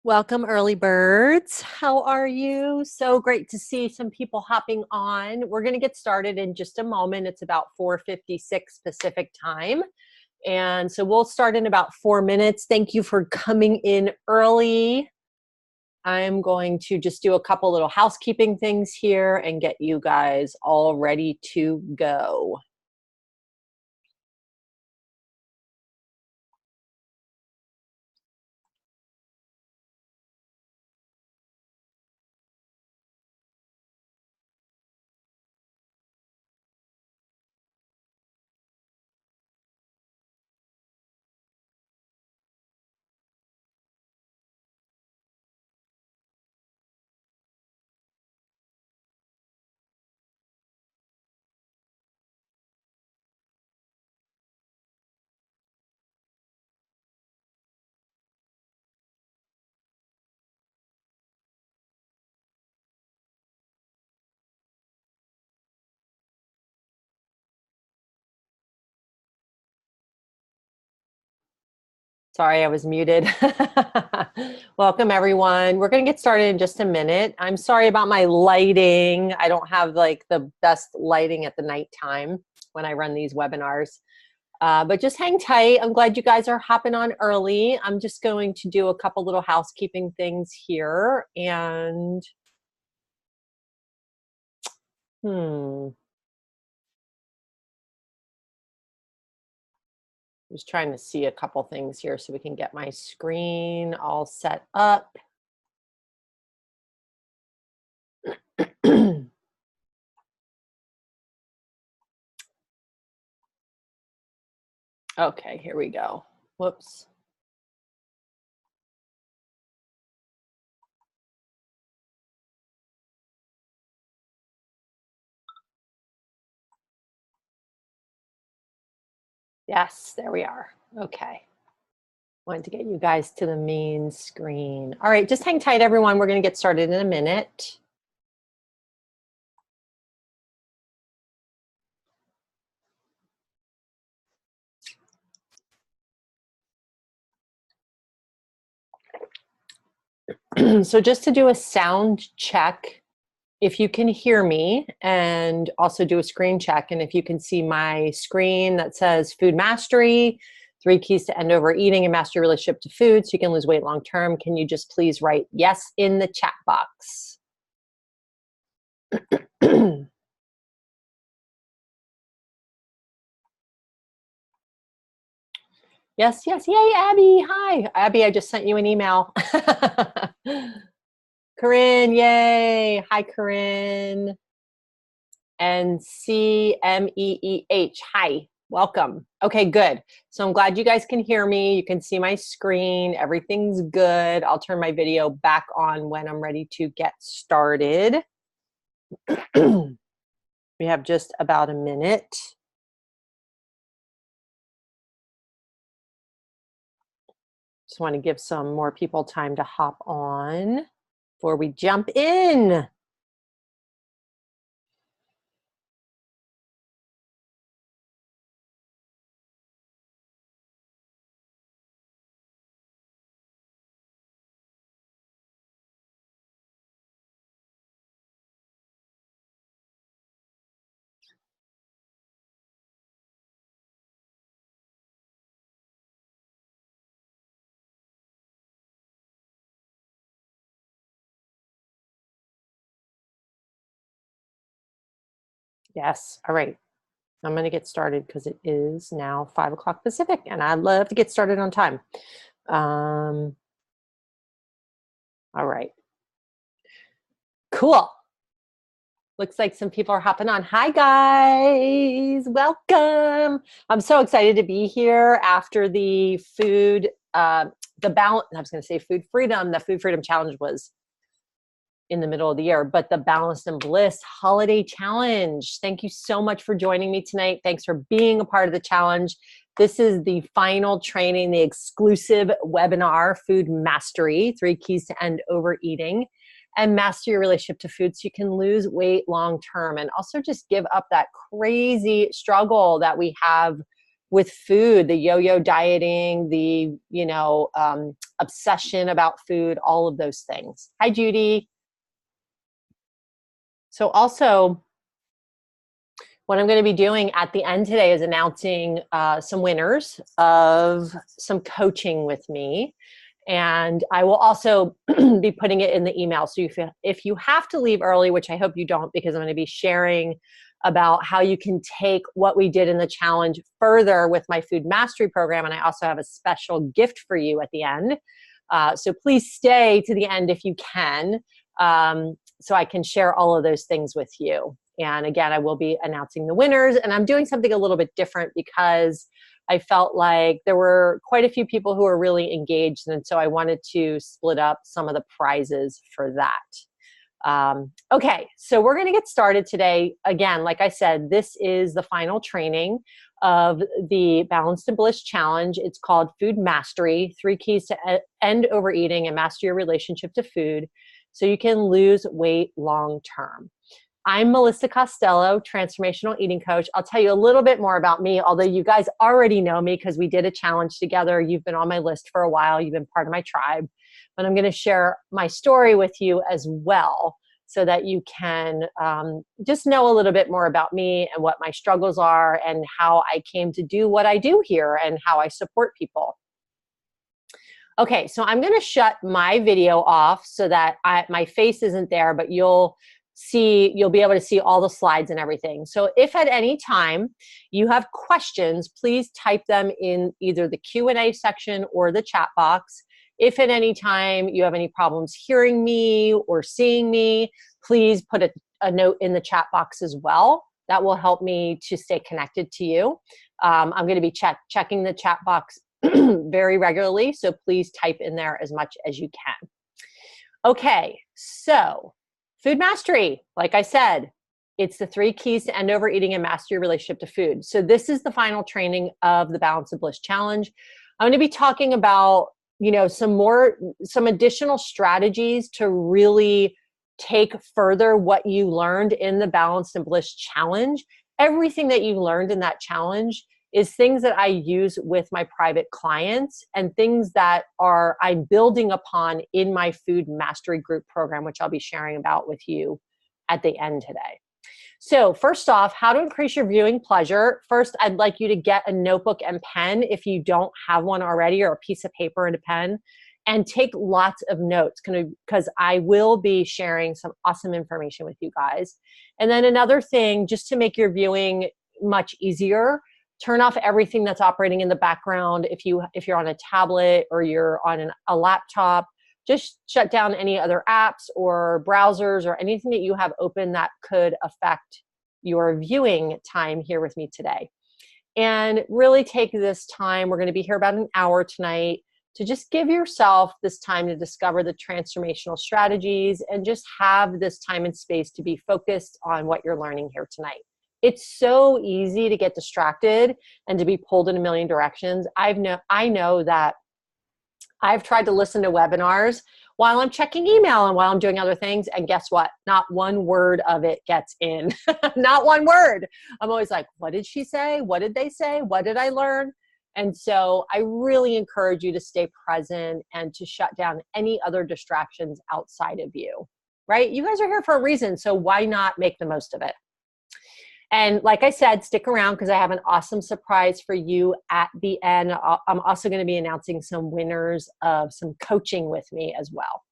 Welcome, early birds. How are you? So great to see some people hopping on. We're going to get started in just a moment. It's about 4:56 Pacific time. And so we'll start in about 4 minutes. Thank you for coming in early. I'm going to just do a couple little housekeeping things here and get you guys all ready to go. Sorry, I was muted. Welcome, everyone. We're going to get started in just a minute. I'm sorry about my lighting. I don't have like the best lighting at the nighttime when I run these webinars. But just hang tight. I'm glad you guys are hopping on early. I'm just going to do a couple little housekeeping things here. And just trying to see a couple things here so we can get my screen all set up. Okay, here we go. Whoops. Yes, there we are. Okay. Wanted to get you guys to the main screen. All right, just hang tight, everyone. We're going to get started in a minute. So just to do a sound check, if you can hear me, and also do a screen check, and if you can see my screen that says Food Mastery, 3 Keys to End Overeating and Master Your Relationship to Food so you can lose weight long term, can you just please write yes in the chat box? Yes, yes. Yay, Abby. Hi. Abby, I just sent you an email. Corinne, yay. Hi, Corinne. And CMEEH, hi. Welcome. Okay, good. So I'm glad you guys can hear me. You can see my screen. Everything's good. I'll turn my video back on when I'm ready to get started. We have just about a minute. Just want to give some more people time to hop on before we jump in. Yes, all right. I'm going to get started because it is now 5 o'clock Pacific, and I love to get started on time. All right. Cool. Looks like some people are hopping on. Hi, guys. Welcome. I'm so excited to be here after the food, the balance. I was going to say food freedom. The Food Freedom Challenge was in the middle of the year, but the Balanced and Bliss Holiday Challenge. Thank you so much for joining me tonight. Thanks for being a part of the challenge. This is the final training, the exclusive webinar, Food Mastery, 3 Keys to End Overeating and Master Your Relationship to Food so you can lose weight long term and also just give up that crazy struggle that we have, with food, the yo-yo dieting, the, obsession about food, all of those things. Hi, Judy. So also, what I'm going to be doing at the end today is announcing some winners of some coaching with me. And I will also be putting it in the email. So if you have to leave early, which I hope you don't, because I'm going to be sharing about how you can take what we did in the challenge further with my food mastery program. And I also have a special gift for you at the end. So please stay to the end if you can, so I can share all of those things with you. And again, I will be announcing the winners, and I'm doing something a little bit different because I felt like there were quite a few people who were really engaged. And so I wanted to split up some of the prizes for that. Okay, so we're going to get started today. Again, like I said, this is the final training of the Balanced and Bliss Challenge. It's called Food Mastery, 3 Keys to End Overeating and Master Your Relationship to Food so you can lose weight long term. I'm Melissa Costello, transformational eating coach. I'll tell you a little bit more about me, although you guys already know me because we did a challenge together. You've been on my list for a while. You've been part of my tribe. But I'm going to share my story with you as well so that you can just know a little bit more about me and what my struggles are and how I came to do what I do here and how I support people. Okay, so I'm going to shut my video off so that my face isn't there, but you'll be able to see all the slides and everything. So if at any time you have questions, please type them in either the Q&A section or the chat box. If at any time you have any problems hearing me or seeing me, please put a note in the chat box as well. That will help me to stay connected to you. I'm going to be checking the chat box very regularly, so please type in there as much as you can. Okay, so food mastery, like I said, it's the 3 keys to end overeating and master your relationship to food. So this is the final training of the Balance and Bliss Challenge. I'm going to be talking about, some additional strategies to really take further what you learned in the Balance and Bliss Challenge. Everything that you learned in that challenge is things that I use with my private clients and things that I'm building upon in my food mastery group program, which I'll be sharing about with you at the end today. So first off, how to increase your viewing pleasure. First, I'd like you to get a notebook and pen if you don't have one already, or a piece of paper and a pen, and take lots of notes because I will be sharing some awesome information with you guys. And then another thing, just to make your viewing much easier, turn off everything that's operating in the background. If you're on a tablet or you're on a laptop, just shut down any other apps or browsers or anything that you have open that could affect your viewing time here with me today. And really take this time, we're going to be here about an hour tonight, to just give yourself this time to discover the transformational strategies and just have this time and space to be focused on what you're learning here tonight. It's so easy to get distracted and to be pulled in a million directions. I know that I've tried to listen to webinars while I'm checking email and while I'm doing other things, and guess what? Not one word of it gets in. Not one word. I'm always like, what did she say? What did they say? What did I learn? And so I really encourage you to stay present and to shut down any other distractions outside of you, right? You guys are here for a reason, so why not make the most of it? And like I said, stick around because I have an awesome surprise for you at the end. I'm also going to be announcing some winners of some coaching with me as well.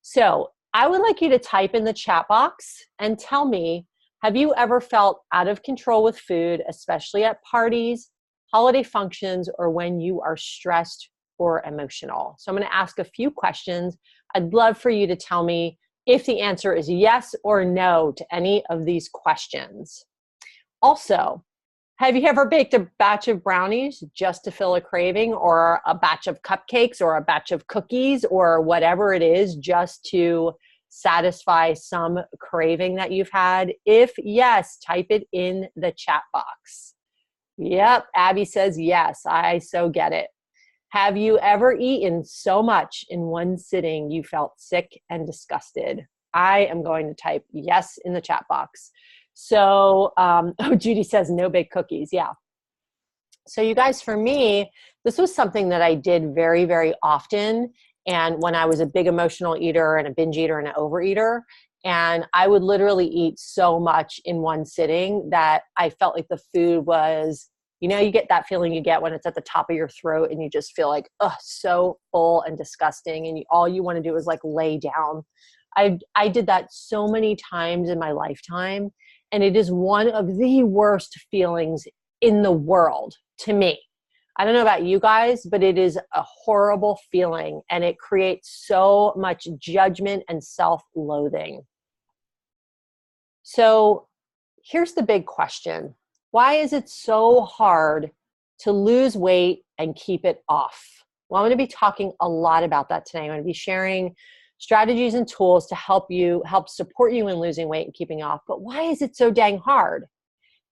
So I would like you to type in the chat box and tell me, have you ever felt out of control with food, especially at parties, holiday functions, or when you are stressed or emotional? So I'm going to ask a few questions. I'd love for you to tell me if the answer is yes or no to any of these questions. Also, have you ever baked a batch of brownies just to fill a craving, or a batch of cupcakes, or a batch of cookies, or whatever it is, just to satisfy some craving that you've had? If yes, type it in the chat box. Yep, Abby says yes, I so get it. Have you ever eaten so much in one sitting you felt sick and disgusted? I am going to type yes in the chat box. So, Judy says no baked cookies. Yeah. So you guys, for me, this was something that I did very, very often. And when I was a big emotional eater and a binge eater and an overeater, and I would literally eat so much in one sitting that I felt like the food was, you get that feeling you get when it's at the top of your throat and you just feel like, oh, so full and disgusting. And all you want to do is like lay down. I did that so many times in my lifetime. And it is one of the worst feelings in the world to me. I don't know about you guys, but it is a horrible feeling and it creates so much judgment and self-loathing. So here's the big question. Why is it so hard to lose weight and keep it off? Well, I'm going to be talking a lot about that today. I'm going to be sharing strategies and tools to help support you in losing weight and keeping off. But why is it so dang hard?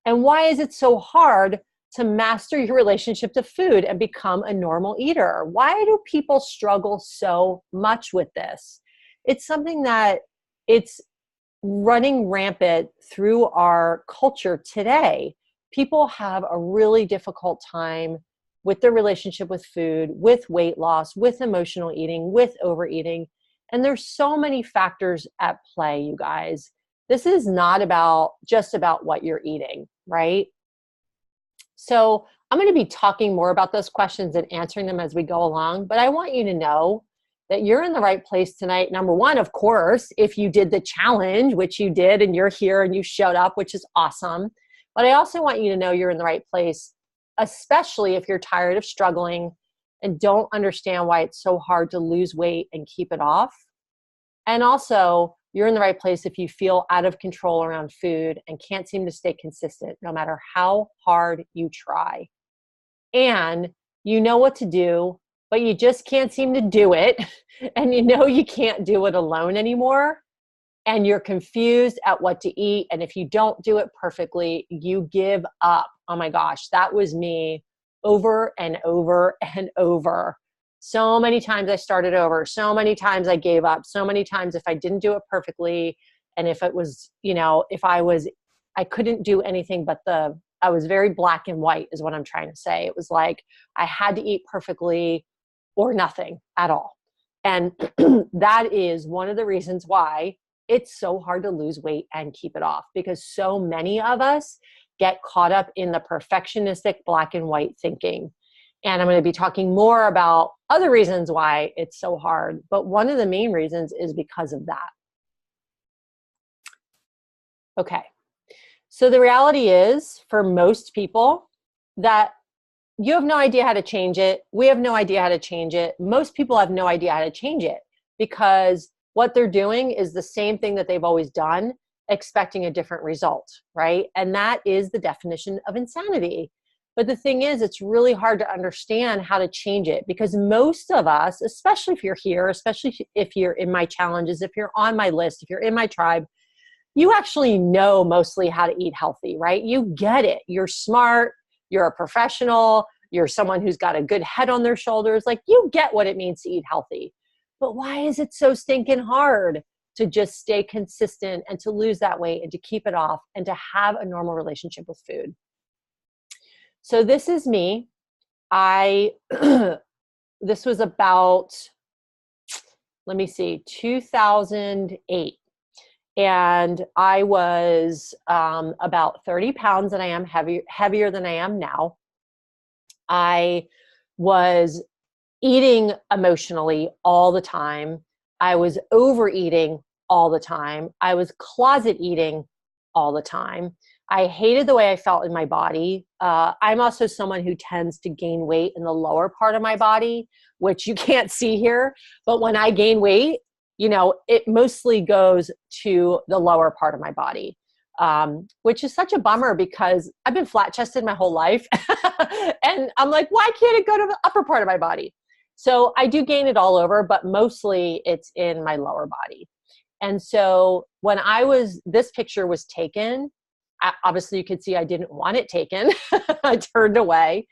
And why is it so hard to master your relationship to food and become a normal eater? Why do people struggle so much with this? It's something that it's running rampant through our culture today. People have a really difficult time with their relationship with food, with weight loss, with emotional eating, with overeating. And there's so many factors at play, you guys. This is not just about what you're eating, right? So I'm going to be talking more about those questions and answering them as we go along, but I want you to know that you're in the right place tonight. Number one, of course, if you did the challenge, which you did, and you're here and you showed up, which is awesome. But I also want you to know you're in the right place, especially if you're tired of struggling and don't understand why it's so hard to lose weight and keep it off. And also, you're in the right place if you feel out of control around food and can't seem to stay consistent no matter how hard you try. And you know what to do, but you just can't seem to do it. And you can't do it alone anymore. And you're confused at what to eat. And if you don't do it perfectly, you give up. Oh my gosh, that was me over and over and over. So many times I started over. So many times I gave up. So many times if I didn't do it perfectly, and if it was, I couldn't do anything but I was very black and white is what I'm trying to say. It was like I had to eat perfectly or nothing at all. And that is one of the reasons why it's so hard to lose weight and keep it off, because so many of us get caught up in the perfectionistic black and white thinking. And I'm going to be talking more about other reasons why it's so hard. But one of the main reasons is because of that. Okay. So the reality is, for most people, that you have no idea how to change it. We have no idea how to change it. Most people have no idea how to change it because what they're doing is the same thing that they've always done, expecting a different result, right? And that is the definition of insanity. But the thing is, it's really hard to understand how to change it because most of us, especially if you're here, especially if you're in my challenges, if you're on my list, if you're in my tribe, you actually know mostly how to eat healthy, right? You get it. You're smart. You're a professional. You're someone who's got a good head on their shoulders. Like, you get what it means to eat healthy. But why is it so stinking hard to just stay consistent and to lose that weight and to keep it off and to have a normal relationship with food? So this is me. This was about, 2008. And I was about 30 pounds, and I am heavier than I am now. I was eating emotionally all the time. I was overeating all the time. I was closet eating all the time. I hated the way I felt in my body. I'm also someone who tends to gain weight in the lower part of my body, which you can't see here. But when I gain weight, it mostly goes to the lower part of my body, which is such a bummer because I've been flat chested my whole life. And I'm like, why can't it go to the upper part of my body? So I do gain it all over, but mostly it's in my lower body. And so when this picture was taken, obviously you could see I didn't want it taken. I turned away.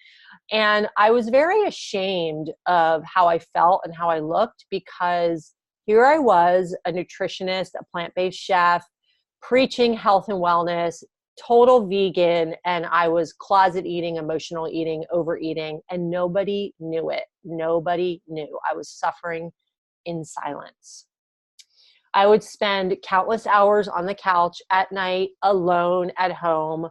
And I was very ashamed of how I felt and how I looked, because here I was, a nutritionist, a plant-based chef, preaching health and wellness, total vegan, and I was closet eating, emotional eating, overeating, and nobody knew it. Nobody knew. I was suffering in silence. I would spend countless hours on the couch at night, alone at home,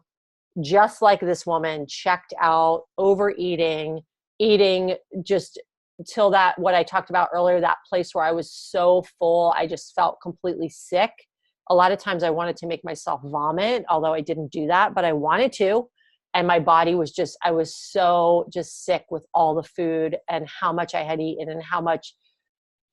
just like this woman, checked out, overeating, eating just till that, what I talked about earlier, that place where I was so full, I just felt completely sick. A lot of times I wanted to make myself vomit, although I didn't do that, but I wanted to. And my body was just, I was so just sick with all the food and how much I had eaten and how much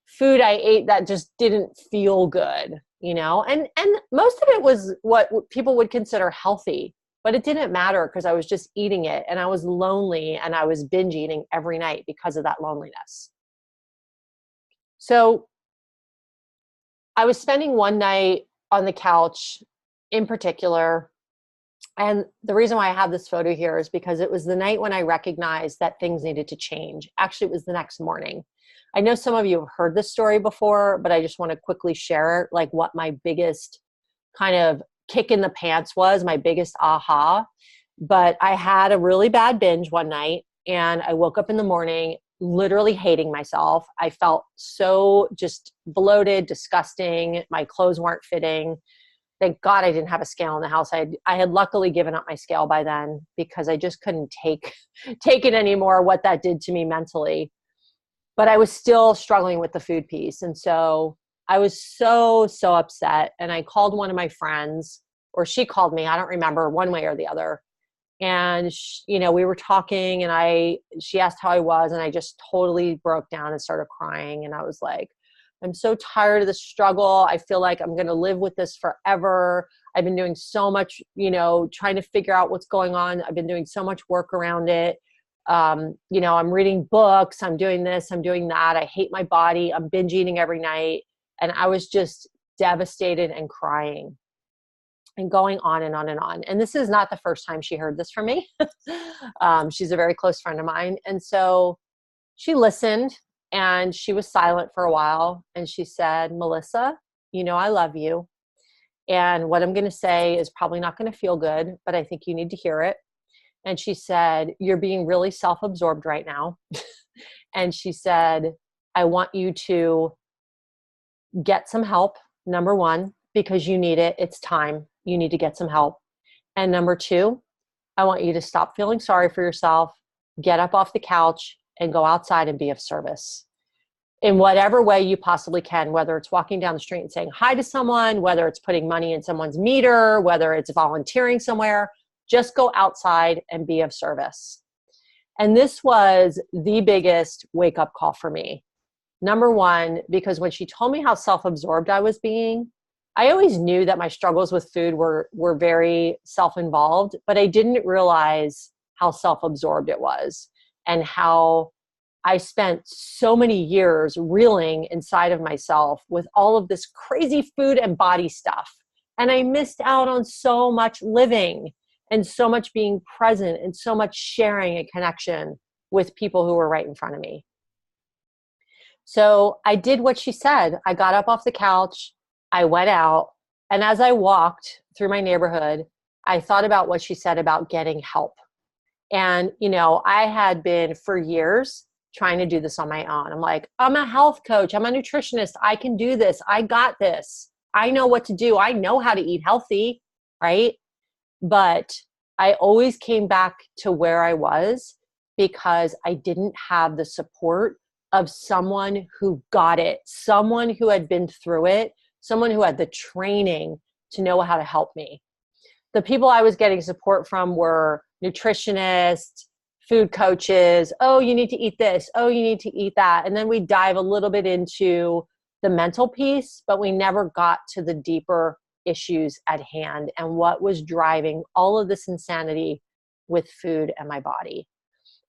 food I ate that just didn't feel good, you know? And most of it was what people would consider healthy, but it didn't matter because I was just eating it, and I was lonely, and I was binge eating every night because of that loneliness. So I was spending one night on the couch in particular. And the reason why I have this photo here is because it was the night when I recognized that things needed to change. Actually, it was the next morning. I know some of you have heard this story before, but I just want to quickly share like what my biggest kind of kick in the pants was, my biggest aha. But I had a really bad binge one night, and I woke up in the morning literally hating myself. I felt so just bloated, disgusting. My clothes weren't fitting. Thank God I didn't have a scale in the house. I had luckily given up my scale by then because I just couldn't take it anymore, what that did to me mentally. But I was still struggling with the food piece. And so I was so upset. And I called one of my friends, or she called me, I don't remember, one way or the other. And you know, we were talking, and she asked how I was, and I just totally broke down and started crying. And I was like, I'm so tired of the struggle. I feel like I'm going to live with this forever. I've been doing so much, you know, trying to figure out what's going on. I've been doing so much work around it. You know, I'm reading books, I'm doing this, I'm doing that. I hate my body. I'm binge eating every night. And I was just devastated and crying and going on and on and on. And this is not the first time she heard this from me. She's a very close friend of mine. And so she listened, and she was silent for a while. And she said, Melissa, you know, I love you. And what I'm going to say is probably not going to feel good, but I think you need to hear it. And she said, you're being really self-absorbed right now. And she said, I want you to get some help, number one, because you need it. It's time. You need to get some help. And number two, I want you to stop feeling sorry for yourself, get up off the couch, and go outside and be of service in whatever way you possibly can, whether it's walking down the street and saying hi to someone, whether it's putting money in someone's meter, whether it's volunteering somewhere. Just go outside and be of service. And this was the biggest wake-up call for me. Number one, because when she told me how self-absorbed I was being, I always knew that my struggles with food were very self-involved, but I didn't realize how self-absorbed it was, and how I spent so many years reeling inside of myself with all of this crazy food and body stuff. And I missed out on so much living, and so much being present, and so much sharing and connection with people who were right in front of me. So I did what she said. I got up off the couch, I went out, and as I walked through my neighborhood, I thought about what she said about getting help. And, you know, I had been for years trying to do this on my own. I'm like, I'm a health coach, I'm a nutritionist, I can do this, I got this, I know what to do, I know how to eat healthy, right? But I always came back to where I was because I didn't have the support of someone who got it, someone who had been through it, someone who had the training to know how to help me. The people I was getting support from were nutritionists, food coaches. Oh, you need to eat this. Oh, you need to eat that. And then we dive a little bit into the mental piece, but we never got to the deeper issues at hand and what was driving all of this insanity with food and my body.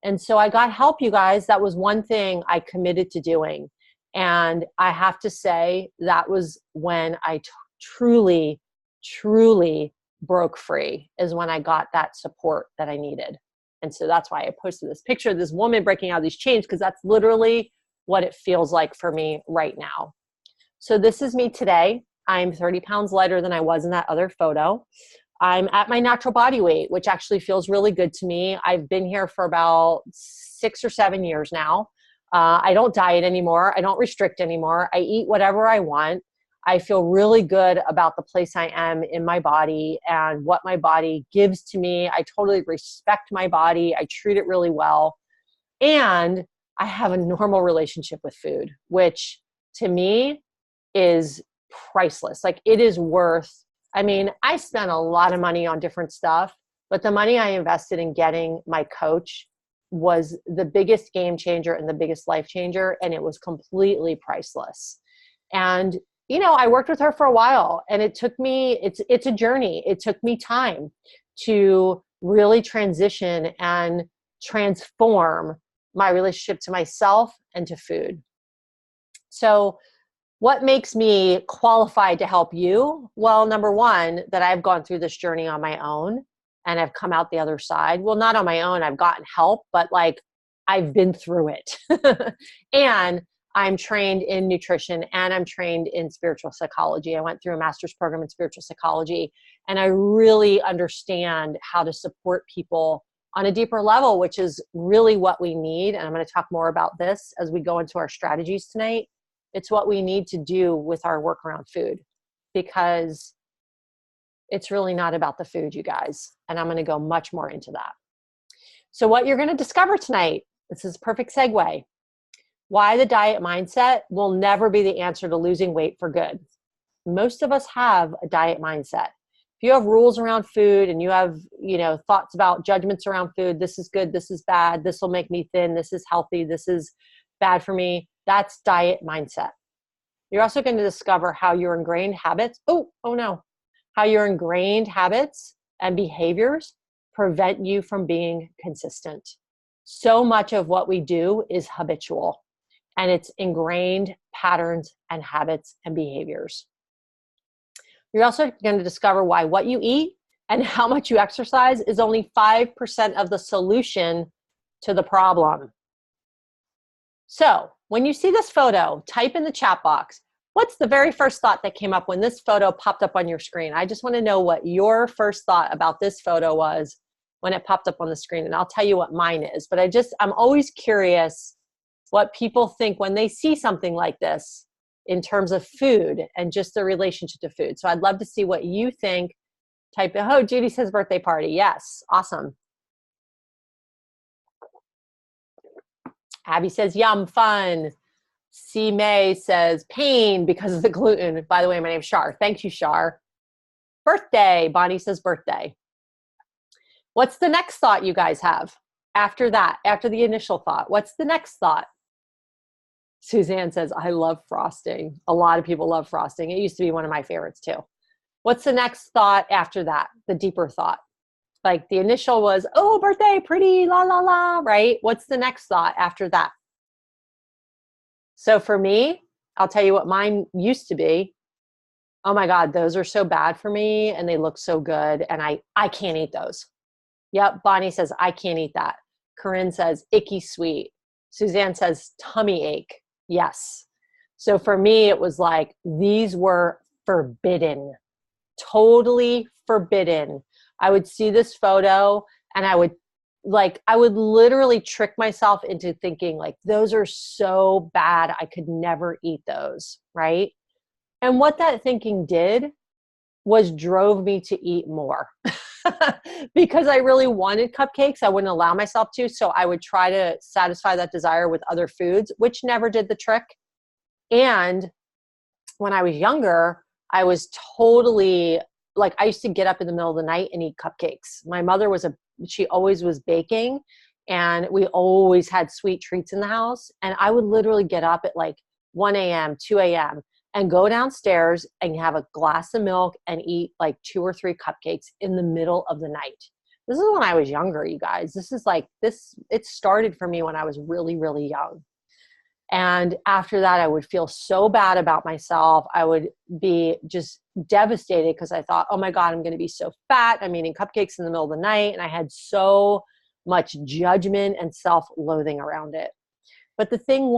And so I got help, you guys. That was one thing I committed to doing. And I have to say that was when I truly broke free, is when I got that support that I needed. And so that's why I posted this picture of this woman breaking out of these chains, because that's literally what it feels like for me right now. So this is me today. I'm 30 pounds lighter than I was in that other photo. I'm at my natural body weight, which actually feels really good to me. I've been here for about 6 or 7 years now. I don't diet anymore. I don't restrict anymore. I eat whatever I want. I feel really good about the place I am in my body and what my body gives to me. I totally respect my body. I treat it really well. And I have a normal relationship with food, which to me is priceless. Like, it is worth, I mean, I spent a lot of money on different stuff, but the money I invested in getting my coach was the biggest game changer and the biggest life changer. And it was completely priceless. And, you know, I worked with her for a while, and it took me, it's a journey. It took me time to really transition and transform my relationship to myself and to food. So what makes me qualified to help you? Well, number one, that I've gone through this journey on my own and I've come out the other side. Well, not on my own, I've gotten help, but like, I've been through it. And I'm trained in nutrition and I'm trained in spiritual psychology. I went through a master's program in spiritual psychology, and I really understand how to support people on a deeper level, which is really what we need. And I'm going to talk more about this as we go into our strategies tonight. It's what we need to do with our work around food, because it's really not about the food, you guys. And I'm going to go much more into that. So what you're going to discover tonight, this is a perfect segue. Why the diet mindset will never be the answer to losing weight for good. Most of us have a diet mindset. If you have rules around food and you have, you know, thoughts about judgments around food, this is good, this is bad, this will make me thin, this is healthy, this is bad for me, that's diet mindset. You're also going to discover how your ingrained habits, how your ingrained habits and behaviors prevent you from being consistent. So much of what we do is habitual, and it's ingrained patterns and habits and behaviors. You're also going to discover why what you eat and how much you exercise is only 5% of the solution to the problem. So when you see this photo, type in the chat box, what's the very first thought that came up when this photo popped up on your screen? I just want to know what your first thought about this photo was when it popped up on the screen, and I'll tell you what mine is. But I'm always curious what people think when they see something like this in terms of food and just the relationship to food. So I'd love to see what you think. Type in, oh, Judy says birthday party. Yes, awesome. Abby says, yum, fun. C. May says, pain because of the gluten. By the way, my name's Shar. Thank you, Shar. Birthday. Bonnie says birthday. What's the next thought you guys have after that, after the initial thought? What's the next thought? Suzanne says, I love frosting. A lot of people love frosting. It used to be one of my favorites too. What's the next thought after that? The deeper thought. Like the initial was, oh, birthday, pretty, la, la, la, right? What's the next thought after that? So for me, I'll tell you what mine used to be. Oh my God, those are so bad for me and they look so good and I can't eat those. Yep, Bonnie says, I can't eat that. Corinne says, icky sweet. Suzanne says, tummy ache. Yes. So for me, it was like, these were forbidden, totally forbidden. I would see this photo and I would literally trick myself into thinking like, those are so bad, I could never eat those, right? And what that thinking did was drove me to eat more because I really wanted cupcakes. I wouldn't allow myself to. So I would try to satisfy that desire with other foods, which never did the trick. And when I was younger, I was totally like, I used to get up in the middle of the night and eat cupcakes. My mother she always was baking, and we always had sweet treats in the house. And I would literally get up at like 1 a.m., 2 a.m. and go downstairs and have a glass of milk and eat like 2 or 3 cupcakes in the middle of the night. This is when I was younger, you guys. It started for me when I was really, really young. And after that, I would feel so bad about myself. I would be just devastated because I thought, oh my God, I'm going to be so fat. I'm eating cupcakes in the middle of the night. And I had so much judgment and self-loathing around it. But the thing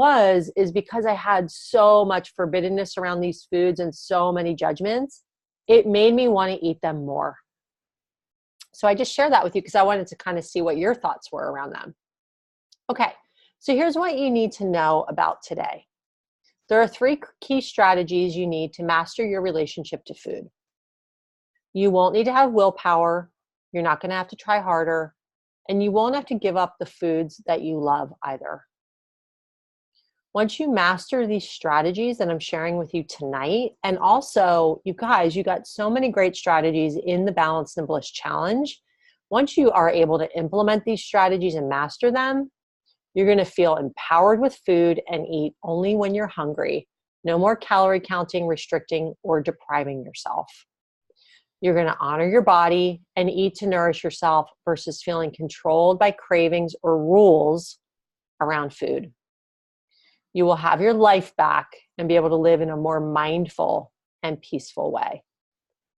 is because I had so much forbiddenness around these foods and so many judgments, it made me want to eat them more. So I just share that with you because I wanted to kind of see what your thoughts were around them. Okay, so here's what you need to know about today. There are 3 key strategies you need to master your relationship to food. You won't need to have willpower. You're not going to have to try harder. And you won't have to give up the foods that you love either. Once you master these strategies that I'm sharing with you tonight, and also, you guys, you got so many great strategies in the Balanced and Bliss Challenge. Once you are able to implement these strategies and master them, you're going to feel empowered with food and eat only when you're hungry. No more calorie counting, restricting, or depriving yourself. You're going to honor your body and eat to nourish yourself versus feeling controlled by cravings or rules around food. You will have your life back and be able to live in a more mindful and peaceful way.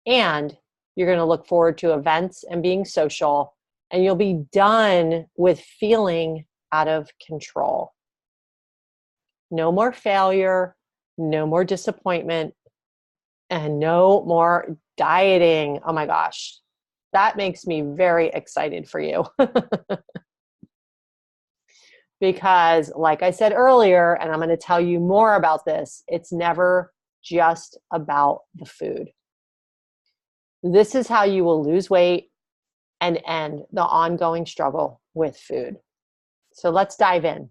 And you're going to look forward to events and being social, and you'll be done with feeling out of control. No more failure, no more disappointment, and no more dieting. Oh my gosh, that makes me very excited for you. Because like I said earlier, and I'm going to tell you more about this, it's never just about the food. This is how you will lose weight and end the ongoing struggle with food. So let's dive in.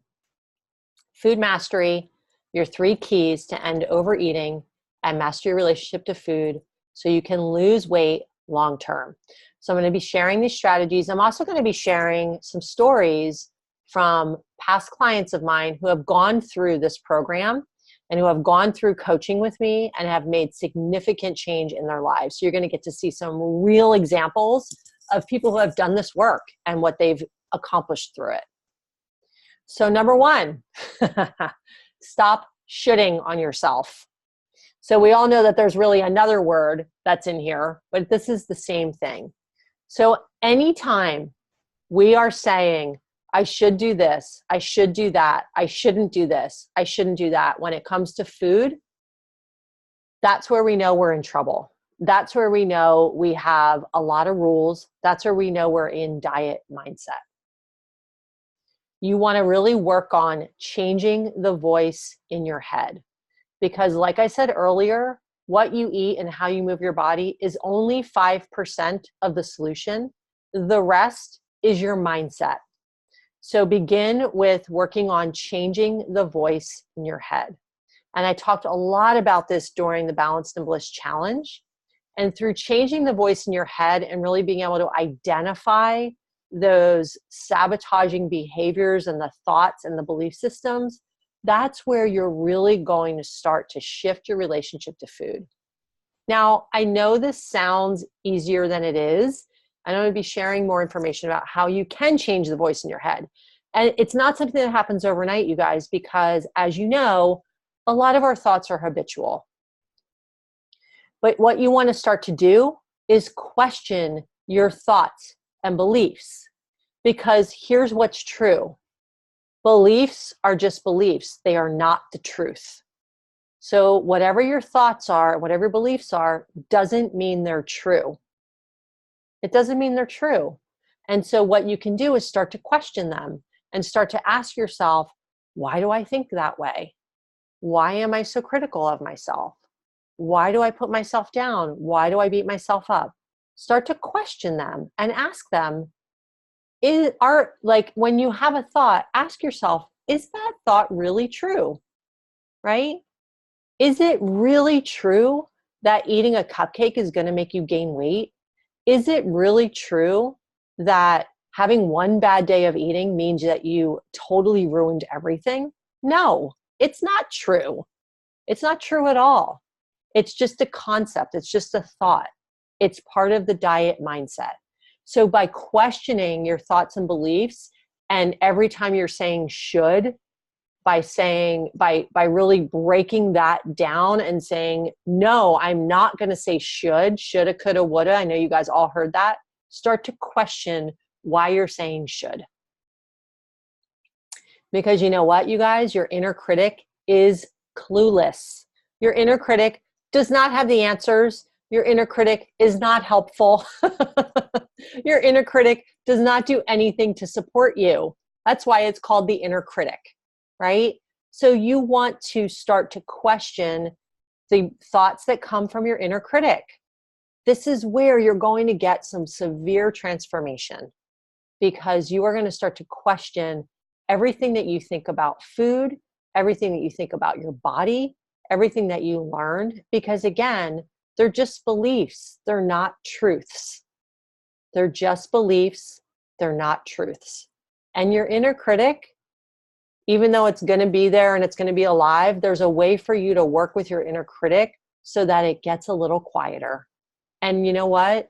Food mastery, your 3 keys to end overeating and master your relationship to food so you can lose weight long term. So I'm going to be sharing these strategies. I'm also going to be sharing some stories from past clients of mine who have gone through this program and who have gone through coaching with me and have made significant change in their lives. So you're going to get to see some real examples of people who have done this work and what they've accomplished through it. So number 1, stop shooting on yourself. So we all know that there's really another word that's in here, but this is the same thing. So anytime we are saying, I should do this, I should do that, I shouldn't do this, I shouldn't do that, when it comes to food, that's where we know we're in trouble. That's where we know we have a lot of rules. That's where we know we're in diet mindset. You want to really work on changing the voice in your head. Because like I said earlier, what you eat and how you move your body is only 5% of the solution. The rest is your mindset. So begin with working on changing the voice in your head. And I talked a lot about this during the Balanced and Bliss Challenge. And through changing the voice in your head and really being able to identify those sabotaging behaviors and the thoughts and the belief systems, that's where you're really going to start to shift your relationship to food. Now, I know this sounds easier than it is. I'm going to be sharing more information about how you can change the voice in your head. And it's not something that happens overnight, you guys, because as you know, a lot of our thoughts are habitual. But what you want to start to do is question your thoughts and beliefs, because here's what's true. Beliefs are just beliefs. They are not the truth. So whatever your thoughts are, whatever your beliefs are, doesn't mean they're true. It doesn't mean they're true. And so what you can do is start to question them and start to ask yourself, why do I think that way? Why am I so critical of myself? Why do I put myself down? Why do I beat myself up? Start to question them and ask them, when you have a thought, ask yourself, is that thought really true? Right? Is it really true that eating a cupcake is going to make you gain weight? Is it really true that having one bad day of eating means that you totally ruined everything? No, it's not true. It's not true at all. It's just a concept. It's just a thought. It's part of the diet mindset. So by questioning your thoughts and beliefs, and every time you're saying should, by really breaking that down and saying, no, I'm not going to say shoulda, coulda, woulda. I know you guys all heard that. Start to question why you're saying should. Because you know what, you guys, your inner critic is clueless. Your inner critic does not have the answers. Your inner critic is not helpful. Your inner critic does not do anything to support you. That's why it's called the inner critic, right? So you want to start to question the thoughts that come from your inner critic. This is where you're going to get some severe transformation, because you are going to start to question everything that you think about food, everything that you think about your body, everything that you learned, because again, they're just beliefs. They're not truths. They're just beliefs. They're not truths. And your inner critic, even though it's going to be there and it's going to be alive, there's a way for you to work with your inner critic so that it gets a little quieter. And you know what?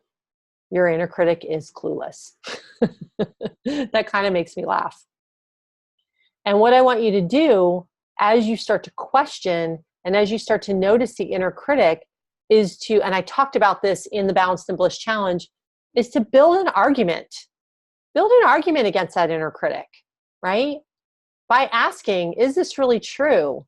Your inner critic is clueless. That kind of makes me laugh. And what I want you to do as you start to question and as you start to notice the inner critic is to, and I talked about this in the Balanced and Bliss Challenge, is to build an argument. Build an argument against that inner critic, right? By asking, is this really true?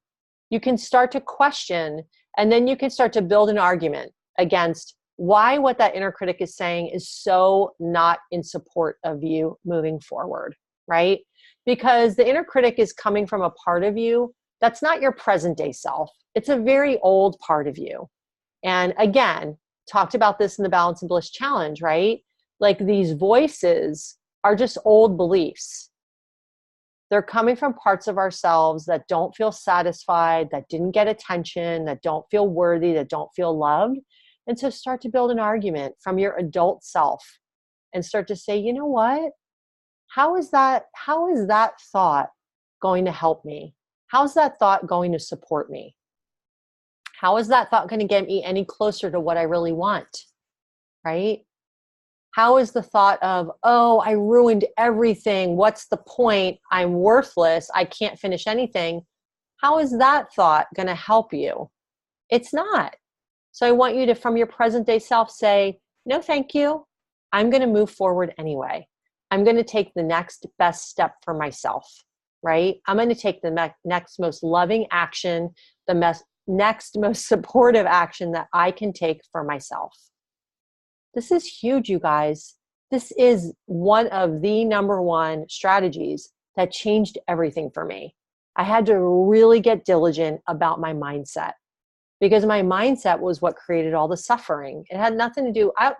You can start to question, and then you can start to build an argument against why what that inner critic is saying is so not in support of you moving forward, right? Because the inner critic is coming from a part of you that's not your present day self. It's a very old part of you. And again, talked about this in the Balance and Bliss Challenge, right? Like these voices are just old beliefs. They're coming from parts of ourselves that don't feel satisfied, that didn't get attention, that don't feel worthy, that don't feel loved. And so start to build an argument from your adult self and start to say, you know what? How is that thought going to help me? How's that thought going to support me? How is that thought going to get me any closer to what I really want? Right? How is the thought of, oh, I ruined everything. What's the point? I'm worthless. I can't finish anything. How is that thought going to help you? It's not. So I want you to, from your present day self, say, no, thank you. I'm going to move forward anyway. I'm going to take the next best step for myself, right? I'm going to take the next most loving action, the next most supportive action that I can take for myself. This is huge, you guys. This is one of the number one strategies that changed everything for me. I had to really get diligent about my mindset, because my mindset was what created all the suffering. It had nothing to do, I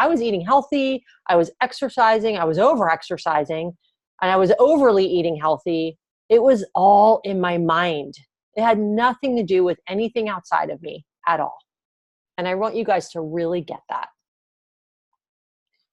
was eating healthy, I was exercising, I was over-exercising, and I was overly eating healthy. It was all in my mind. It had nothing to do with anything outside of me at all. And I want you guys to really get that.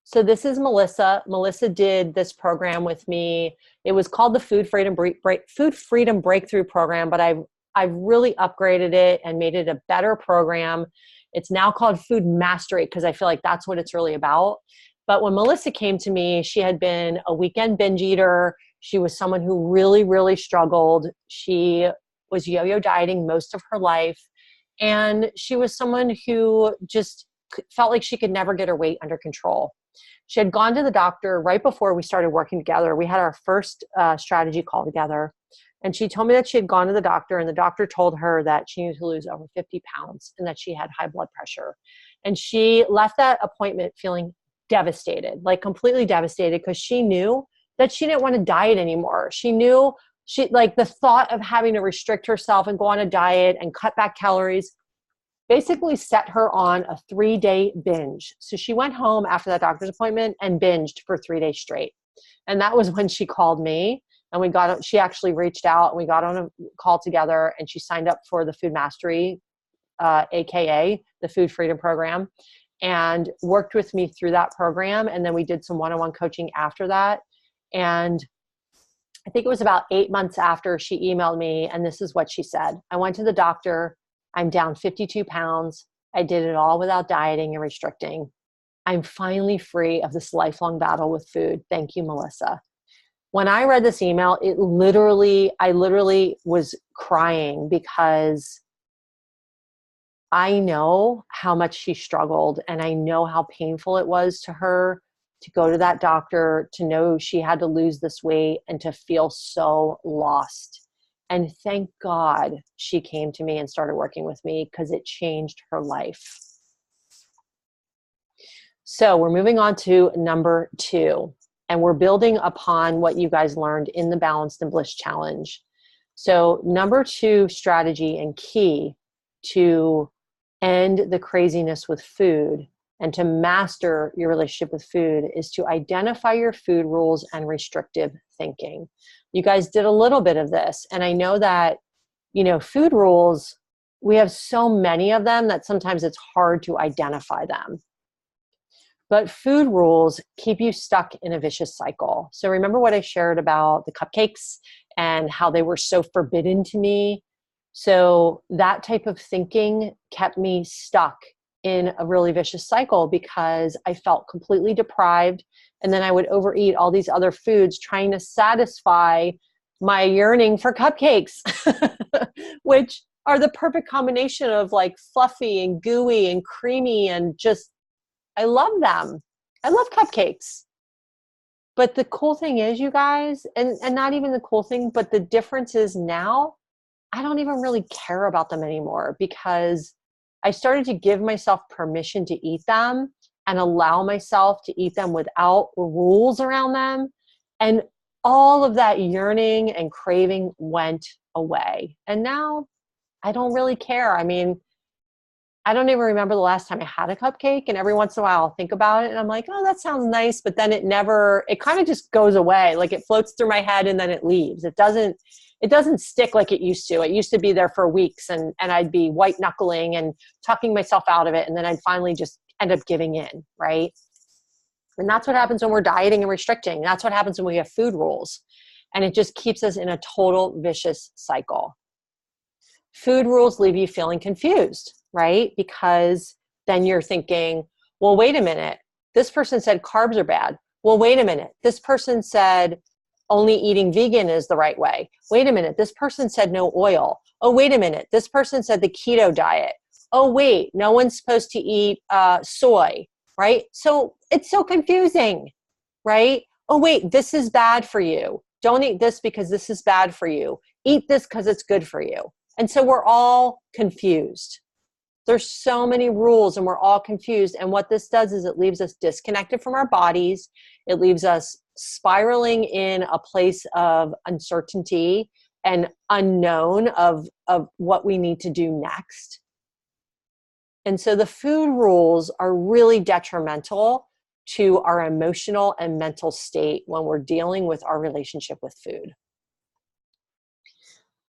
So this is Melissa. Melissa did this program with me. It was called the Food Freedom Breakthrough Program, but I've really upgraded it and made it a better program. It's now called Food Mastery because I feel like that's what it's really about. But when Melissa came to me, she had been a weekend binge eater. She was someone who really, really struggled. She was yo-yo dieting most of her life. And she was someone who just felt like she could never get her weight under control. She had gone to the doctor right before we started working together. We had our first strategy call together. And she told me that she had gone to the doctor, and the doctor told her that she needed to lose over 50 pounds and that she had high blood pressure. And she left that appointment feeling devastated, like completely devastated, because she knew that she didn't want to diet anymore. She knew the thought of having to restrict herself and go on a diet and cut back calories basically set her on a 3-day binge. So she went home after that doctor's appointment and binged for 3 days straight. And that was when she called me, and she actually reached out, and we got on a call together, and she signed up for the Food Mastery, AKA the Food Freedom Program, and worked with me through that program. And then we did some one-on-one coaching after that. And I think it was about 8 months after she emailed me, and this is what she said. I went to the doctor. I'm down 52 pounds. I did it all without dieting and restricting. I'm finally free of this lifelong battle with food. Thank you, Melissa. When I read this email, I literally was crying, because I know how much she struggled, and I know how painful it was to her to go to that doctor, to know she had to lose this weight, and to feel so lost. And thank God she came to me and started working with me, because it changed her life. So we're moving on to number 2, and we're building upon what you guys learned in the Balanced and Bliss Challenge. So number 2 strategy and key to end the craziness with food and to master your relationship with food is to identify your food rules and restrictive thinking. You guys did a little bit of this, and I know that, food rules, we have so many of them that sometimes it's hard to identify them. But food rules keep you stuck in a vicious cycle. So remember what I shared about the cupcakes and how they were so forbidden to me? So that type of thinking kept me stuck in a really vicious cycle because I felt completely deprived. And then I would overeat all these other foods trying to satisfy my yearning for cupcakes, which are the perfect combination of like fluffy and gooey and creamy and just, I love them. I love cupcakes. But the cool thing is, you guys, and not even the cool thing, but the difference is now I don't even really care about them anymore because I started to give myself permission to eat them and allow myself to eat them without rules around them. And all of that yearning and craving went away. And now I don't really care. I mean, I don't even remember the last time I had a cupcake, and every once in a while I'll think about it and I'm like, oh, that sounds nice. But then it kind of just goes away. Like it floats through my head and then it leaves. It doesn't stick like it used to. It used to be there for weeks and I'd be white knuckling and talking myself out of it. And then I'd finally just end up giving in, right? And that's what happens when we're dieting and restricting. That's what happens when we have food rules. And it just keeps us in a total vicious cycle. Food rules leave you feeling confused, right? Because then you're thinking, well, wait a minute. This person said carbs are bad. Well, wait a minute. This person said only eating vegan is the right way. Wait a minute. This person said no oil. Oh, wait a minute. This person said the keto diet. Oh, wait, no one's supposed to eat soy, right? So it's so confusing, right? Oh, wait, this is bad for you. Don't eat this because this is bad for you. Eat this because it's good for you. And so we're all confused. There's so many rules and we're all confused. And what this does is it leaves us disconnected from our bodies. It leaves us spiraling in a place of uncertainty and unknown of what we need to do next. And so the food rules are really detrimental to our emotional and mental state when we're dealing with our relationship with food.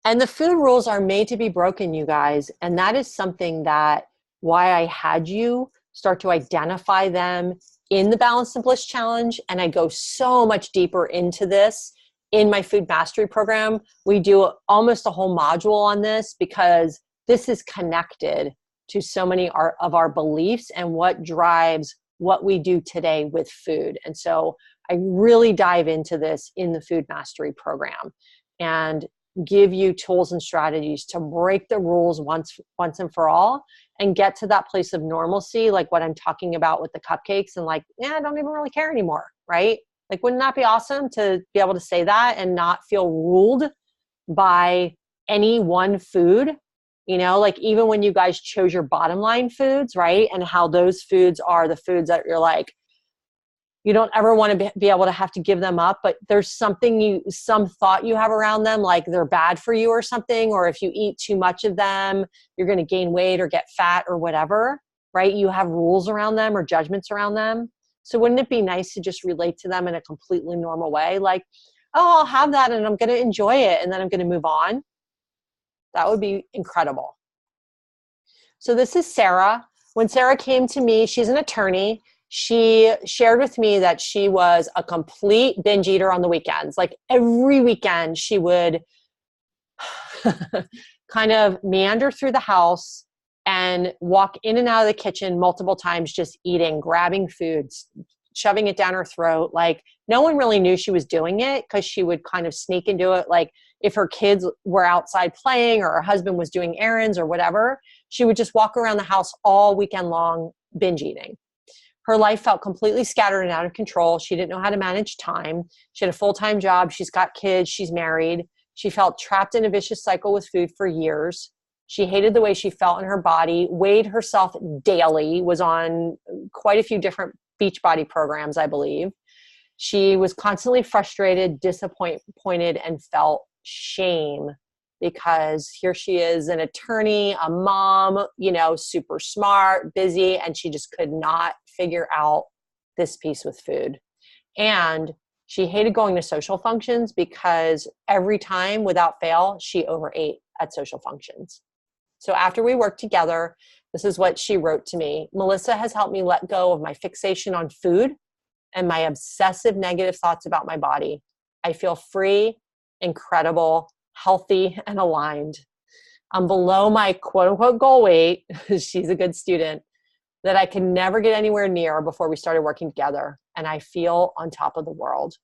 And the food rules are made to be broken, you guys. And that is something that why I had you start to identify them in the Balanced and Bliss Challenge. And I go so much deeper into this in my food mastery program. We do almost a whole module on this because this is connected to so many of our beliefs and what drives what we do today with food. And so I really dive into this in the food mastery program and give you tools and strategies to break the rules once and for all and get to that place of normalcy, like what I'm talking about with the cupcakes and like, I don't even really care anymore, right? Like, wouldn't that be awesome to be able to say that and not feel ruled by any one food? Like even when you guys chose your bottom line foods, right? And how those foods are the foods that you're like, you don't ever want to be able to have to give them up, but there's some thought you have around them, like they're bad for you or something, or if you eat too much of them, you're going to gain weight or get fat or whatever, right? You have rules around them or judgments around them. So wouldn't it be nice to just relate to them in a completely normal way? Like, oh, I'll have that and I'm going to enjoy it and then I'm going to move on. That would be incredible. So this is Sarah. When Sarah came to me, she's an attorney. She shared with me that she was a complete binge eater on the weekends. Like every weekend she would kind of meander through the house and walk in and out of the kitchen multiple times, just eating, grabbing foods, shoving it down her throat. Like no one really knew she was doing it because she would kind of sneak into it. Like if her kids were outside playing or her husband was doing errands or whatever, she would just walk around the house all weekend long binge eating. Her life felt completely scattered and out of control. She didn't know how to manage time. She had a full-time job. She's got kids. She's married. She felt trapped in a vicious cycle with food for years. She hated the way she felt in her body, weighed herself daily, was on quite a few different Beachbody programs, I believe. She was constantly frustrated, disappointed, and felt shame because here she is, an attorney, a mom, you know, super smart, busy, and she just could not figure out this piece with food. And she hated going to social functions because every time without fail, she overate at social functions. So after we worked together, this is what she wrote to me. Melissa has helped me let go of my fixation on food and my obsessive negative thoughts about my body. I feel free, incredible, healthy, and aligned. I'm below my quote unquote goal weight. She's a good student that I could never get anywhere near before we started working together. And I feel on top of the world.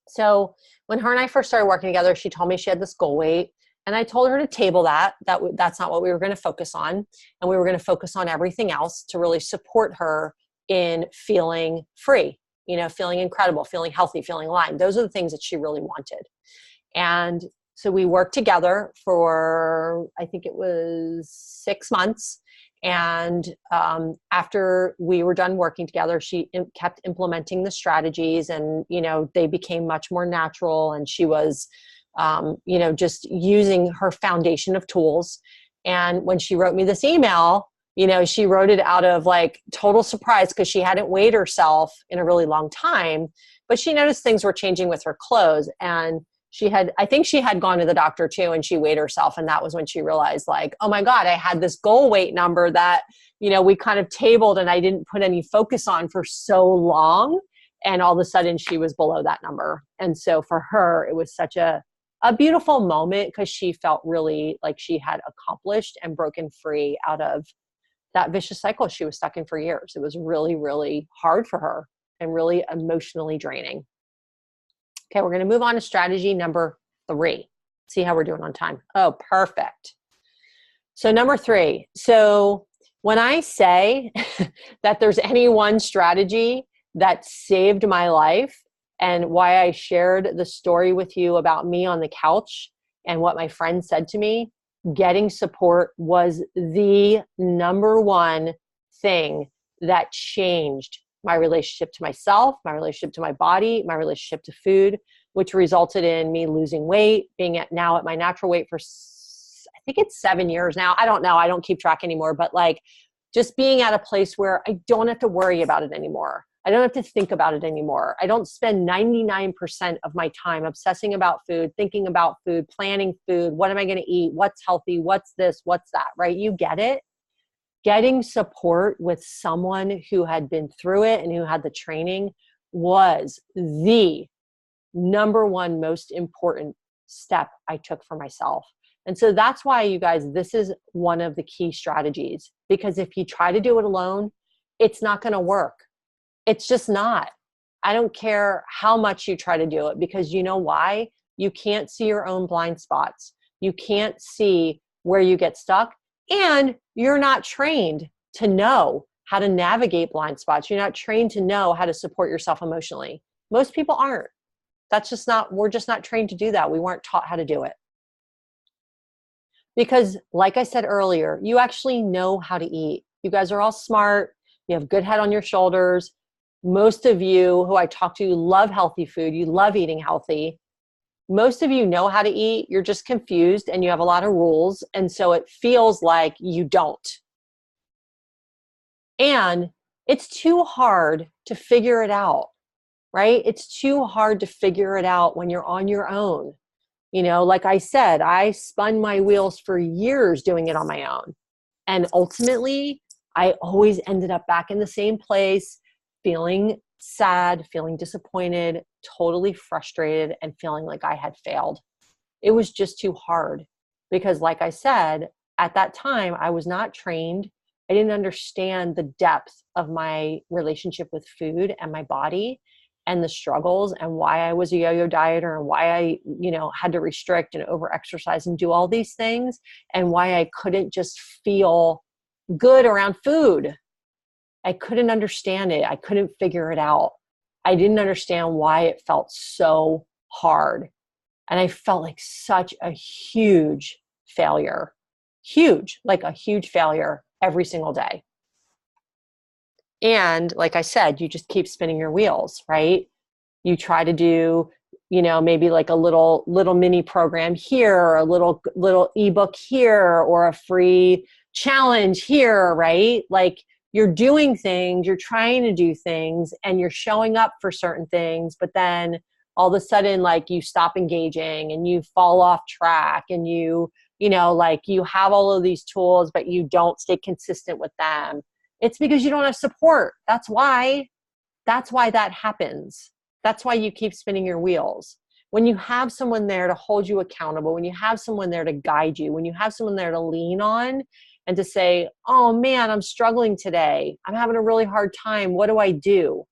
So when her and I first started working together, she told me she had this goal weight. And I told her to table that's not what we were going to focus on. And we were going to focus on everything else to really support her in feeling free, you know, feeling incredible, feeling healthy, feeling aligned. Those are the things that she really wanted. And so we worked together for, I think it was 6 months. And after we were done working together, she kept implementing the strategies, and, you know, they became much more natural. And she was, you know, just using her foundation of tools. And when she wrote me this email, you know, she wrote it out of like total surprise because she hadn't weighed herself in a really long time, but she noticed things were changing with her clothes. And I think she had gone to the doctor too, and she weighed herself. And that was when she realized, like, oh my God, I had this goal weight number that, you know, we kind of tabled and I didn't put any focus on for so long. And all of a sudden she was below that number. And so for her, it was such a beautiful moment because she felt really like she had accomplished and broken free out of that vicious cycle she was stuck in for years. It was really, really hard for her and really emotionally draining. Okay, we're going to move on to strategy number 3. See how we're doing on time. Oh, perfect. So number 3. So when I say that there's any one strategy that saved my life and why I shared the story with you about me on the couch and what my friend said to me, getting support was the number one thing that changed my relationship to myself, my relationship to my body, my relationship to food, which resulted in me losing weight, being now at my natural weight for, I think it's 7 years now. I don't know. I don't keep track anymore, but like just being at a place where I don't have to worry about it anymore. I don't have to think about it anymore. I don't spend 99% of my time obsessing about food, thinking about food, planning food. What am I going to eat? What's healthy? What's this? What's that? Right? You get it? Getting support with someone who had been through it and who had the training was the number one most important step I took for myself. And so that's why, you guys, this is one of the key strategies, because if you try to do it alone, it's not going to work. It's just not. I don't care how much you try to do it, because you know why? You can't see your own blind spots. You can't see where you get stuck, and you're not trained to know how to navigate blind spots. You're not trained to know how to support yourself emotionally. Most people aren't. We're just not trained to do that. We weren't taught how to do it. Because like I said earlier, you actually know how to eat. You guys are all smart. You have good head on your shoulders. Most of you who I talk to love healthy food. You love eating healthy. Most of you know how to eat. You're just confused and you have a lot of rules. And so it feels like you don't. And it's too hard to figure it out, right? It's too hard to figure it out when you're on your own. You know, like I said, I spun my wheels for years doing it on my own. And ultimately, I always ended up back in the same place, feeling sad, feeling disappointed, totally frustrated, and feeling like I had failed. It was just too hard because, like I said, at that time, I was not trained. I didn't understand the depth of my relationship with food and my body and the struggles and why I was a yo-yo dieter and why I, had to restrict and over-exercise and do all these things, and why I couldn't just feel good around food. I couldn't understand it. I couldn't figure it out. I didn't understand why it felt so hard. And I felt like such a huge failure. Huge, like a huge failure every single day. And like I said, you just keep spinning your wheels, right? You try to do, maybe like a little mini program here, or a little ebook here, or a free challenge here, right? Like you're doing things, you're trying to do things, and you're showing up for certain things, but then all of a sudden, like you stop engaging and you fall off track, and like you have all of these tools, but you don't stay consistent with them. It's because you don't have support. That's why that happens. That's why you keep spinning your wheels. When you have someone there to hold you accountable, when you have someone there to guide you, when you have someone there to lean on and to say, oh man, I'm struggling today. I'm having a really hard time. What do I do?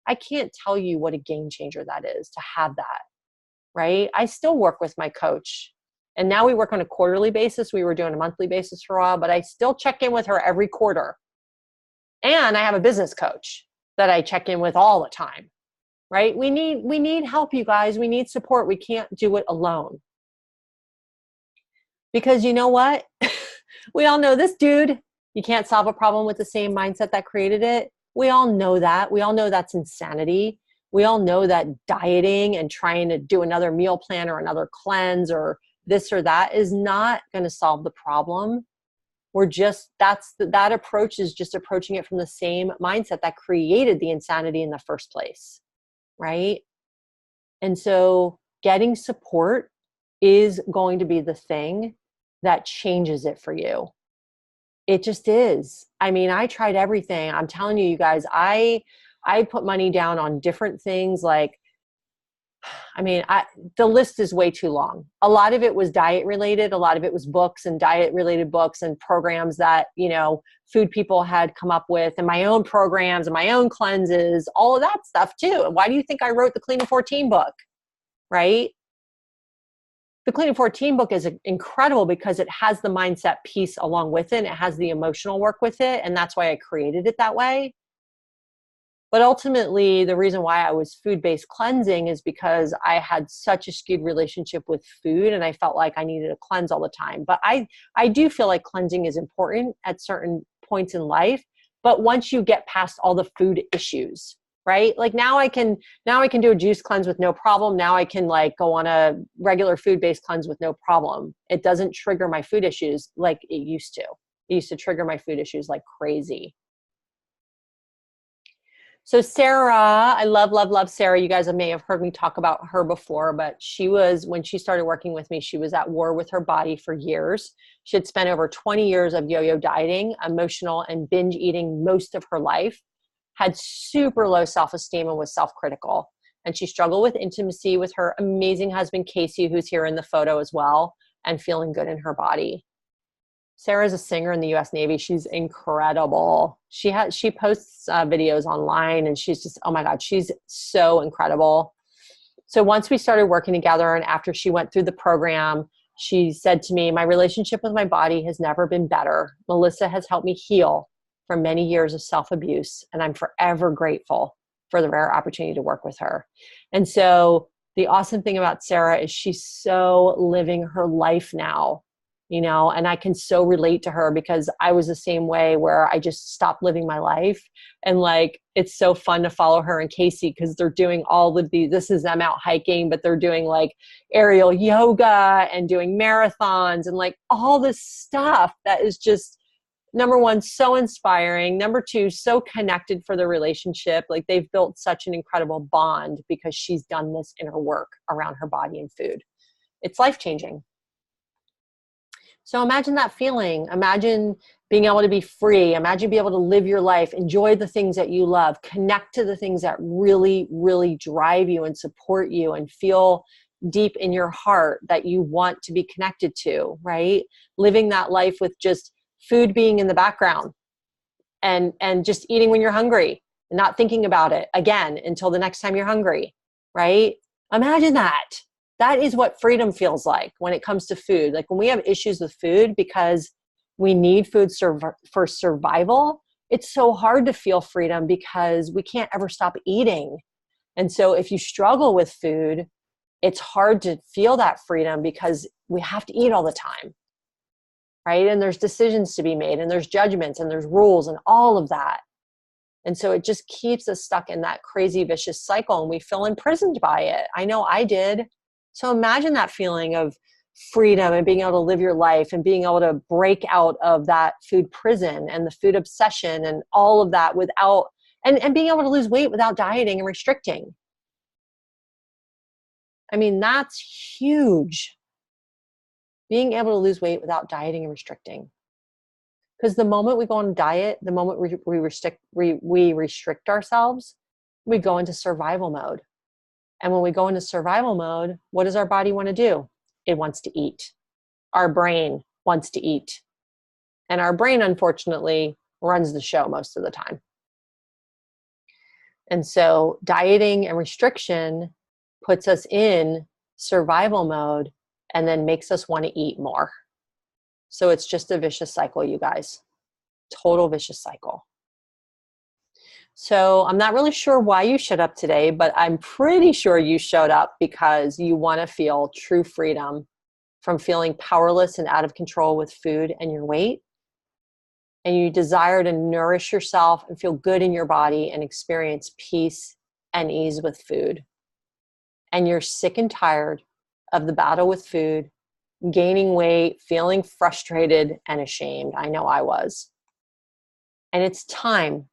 I can't tell you what a game changer that is to have that, right? I still work with my coach. And now we work on a quarterly basis. We were doing a monthly basis for a while, but I still check in with her every quarter. And I have a business coach that I check in with all the time, right? We need help, you guys. We need support. We can't do it alone. Because you know what? We all know this, dude. You can't solve a problem with the same mindset that created it. We all know that. We all know that's insanity. We all know that dieting and trying to do another meal plan or another cleanse or this or that is not going to solve the problem. That approach is just approaching it from the same mindset that created the insanity in the first place, right? And so getting support is going to be the thing that changes it for you. It just is. I mean, I tried everything. I'm telling you, you guys, I put money down on different things. Like, the list is way too long. A lot of it was diet related. A lot of it was books and diet related books and programs that, food people had come up with, and my own programs and my own cleanses, all of that stuff too. And why do you think I wrote the Clean and 14 book, right? The Clean and 14 book is incredible because it has the mindset piece along with it. It has the emotional work with it. And that's why I created it that way. But ultimately, the reason why I was food-based cleansing is because I had such a skewed relationship with food, and I felt like I needed to cleanse all the time. But I do feel like cleansing is important at certain points in life. But once you get past all the food issues, right? Like now I can do a juice cleanse with no problem. Now I can like go on a regular food-based cleanse with no problem. It doesn't trigger my food issues like it used to. It used to trigger my food issues like crazy. So Sarah, I love Sarah. You guys may have heard me talk about her before, but when she started working with me, she was at war with her body for years. She had spent over 20 years of yo-yo dieting, emotional and binge eating most of her life, had super low self-esteem and was self-critical. And she struggled with intimacy with her amazing husband, Casey, who's here in the photo as well, and feeling good in her body. Sarah's a singer in the U.S. Navy. She's incredible. She posts videos online, and she's just, oh my God, she's so incredible. So once we started working together, and after she went through the program, she said to me, my relationship with my body has never been better. Melissa has helped me heal from many years of self-abuse, and I'm forever grateful for the rare opportunity to work with her. And so the awesome thing about Sarah is she's so living her life now. And I can so relate to her because I was the same way where I just stopped living my life. And like, it's so fun to follow her and Casey because they're doing all of these, this is them out hiking, but they're doing like aerial yoga and doing marathons and like all this stuff that is just, number one, so inspiring. Number two, so connected for the relationship. Like they've built such an incredible bond because she's done this inner work around her body and food. It's life-changing. So imagine that feeling. Imagine being able to be free. Imagine being able to live your life, enjoy the things that you love, connect to the things that really, really drive you and support you, and feel deep in your heart that you want to be connected to, right? Living that life with just food being in the background and just eating when you're hungry and not thinking about it again until the next time you're hungry, right? Imagine that. That is what freedom feels like when it comes to food. Like when we have issues with food because we need food for survival, it's so hard to feel freedom because we can't ever stop eating. And so if you struggle with food, it's hard to feel that freedom because we have to eat all the time, right? And there's decisions to be made, and there's judgments, and there's rules, and all of that. And so it just keeps us stuck in that crazy vicious cycle, and we feel imprisoned by it. I know I did. So imagine that feeling of freedom and being able to live your life and being able to break out of that food prison and the food obsession and all of that without, and being able to lose weight without dieting and restricting. I mean, that's huge. Being able to lose weight without dieting and restricting. Because the moment we go on a diet, the moment we restrict ourselves, we go into survival mode. And when we go into survival mode, what does our body want to do? It wants to eat. Our brain wants to eat. And our brain, unfortunately, runs the show most of the time. And so dieting and restriction puts us in survival mode and then makes us want to eat more. So it's just a vicious cycle, you guys. Total vicious cycle. So I'm not really sure why you showed up today, but I'm pretty sure you showed up because you want to feel true freedom from feeling powerless and out of control with food and your weight. And you desire to nourish yourself and feel good in your body and experience peace and ease with food. And you're sick and tired of the battle with food, gaining weight, feeling frustrated and ashamed. I know I was. And it's time.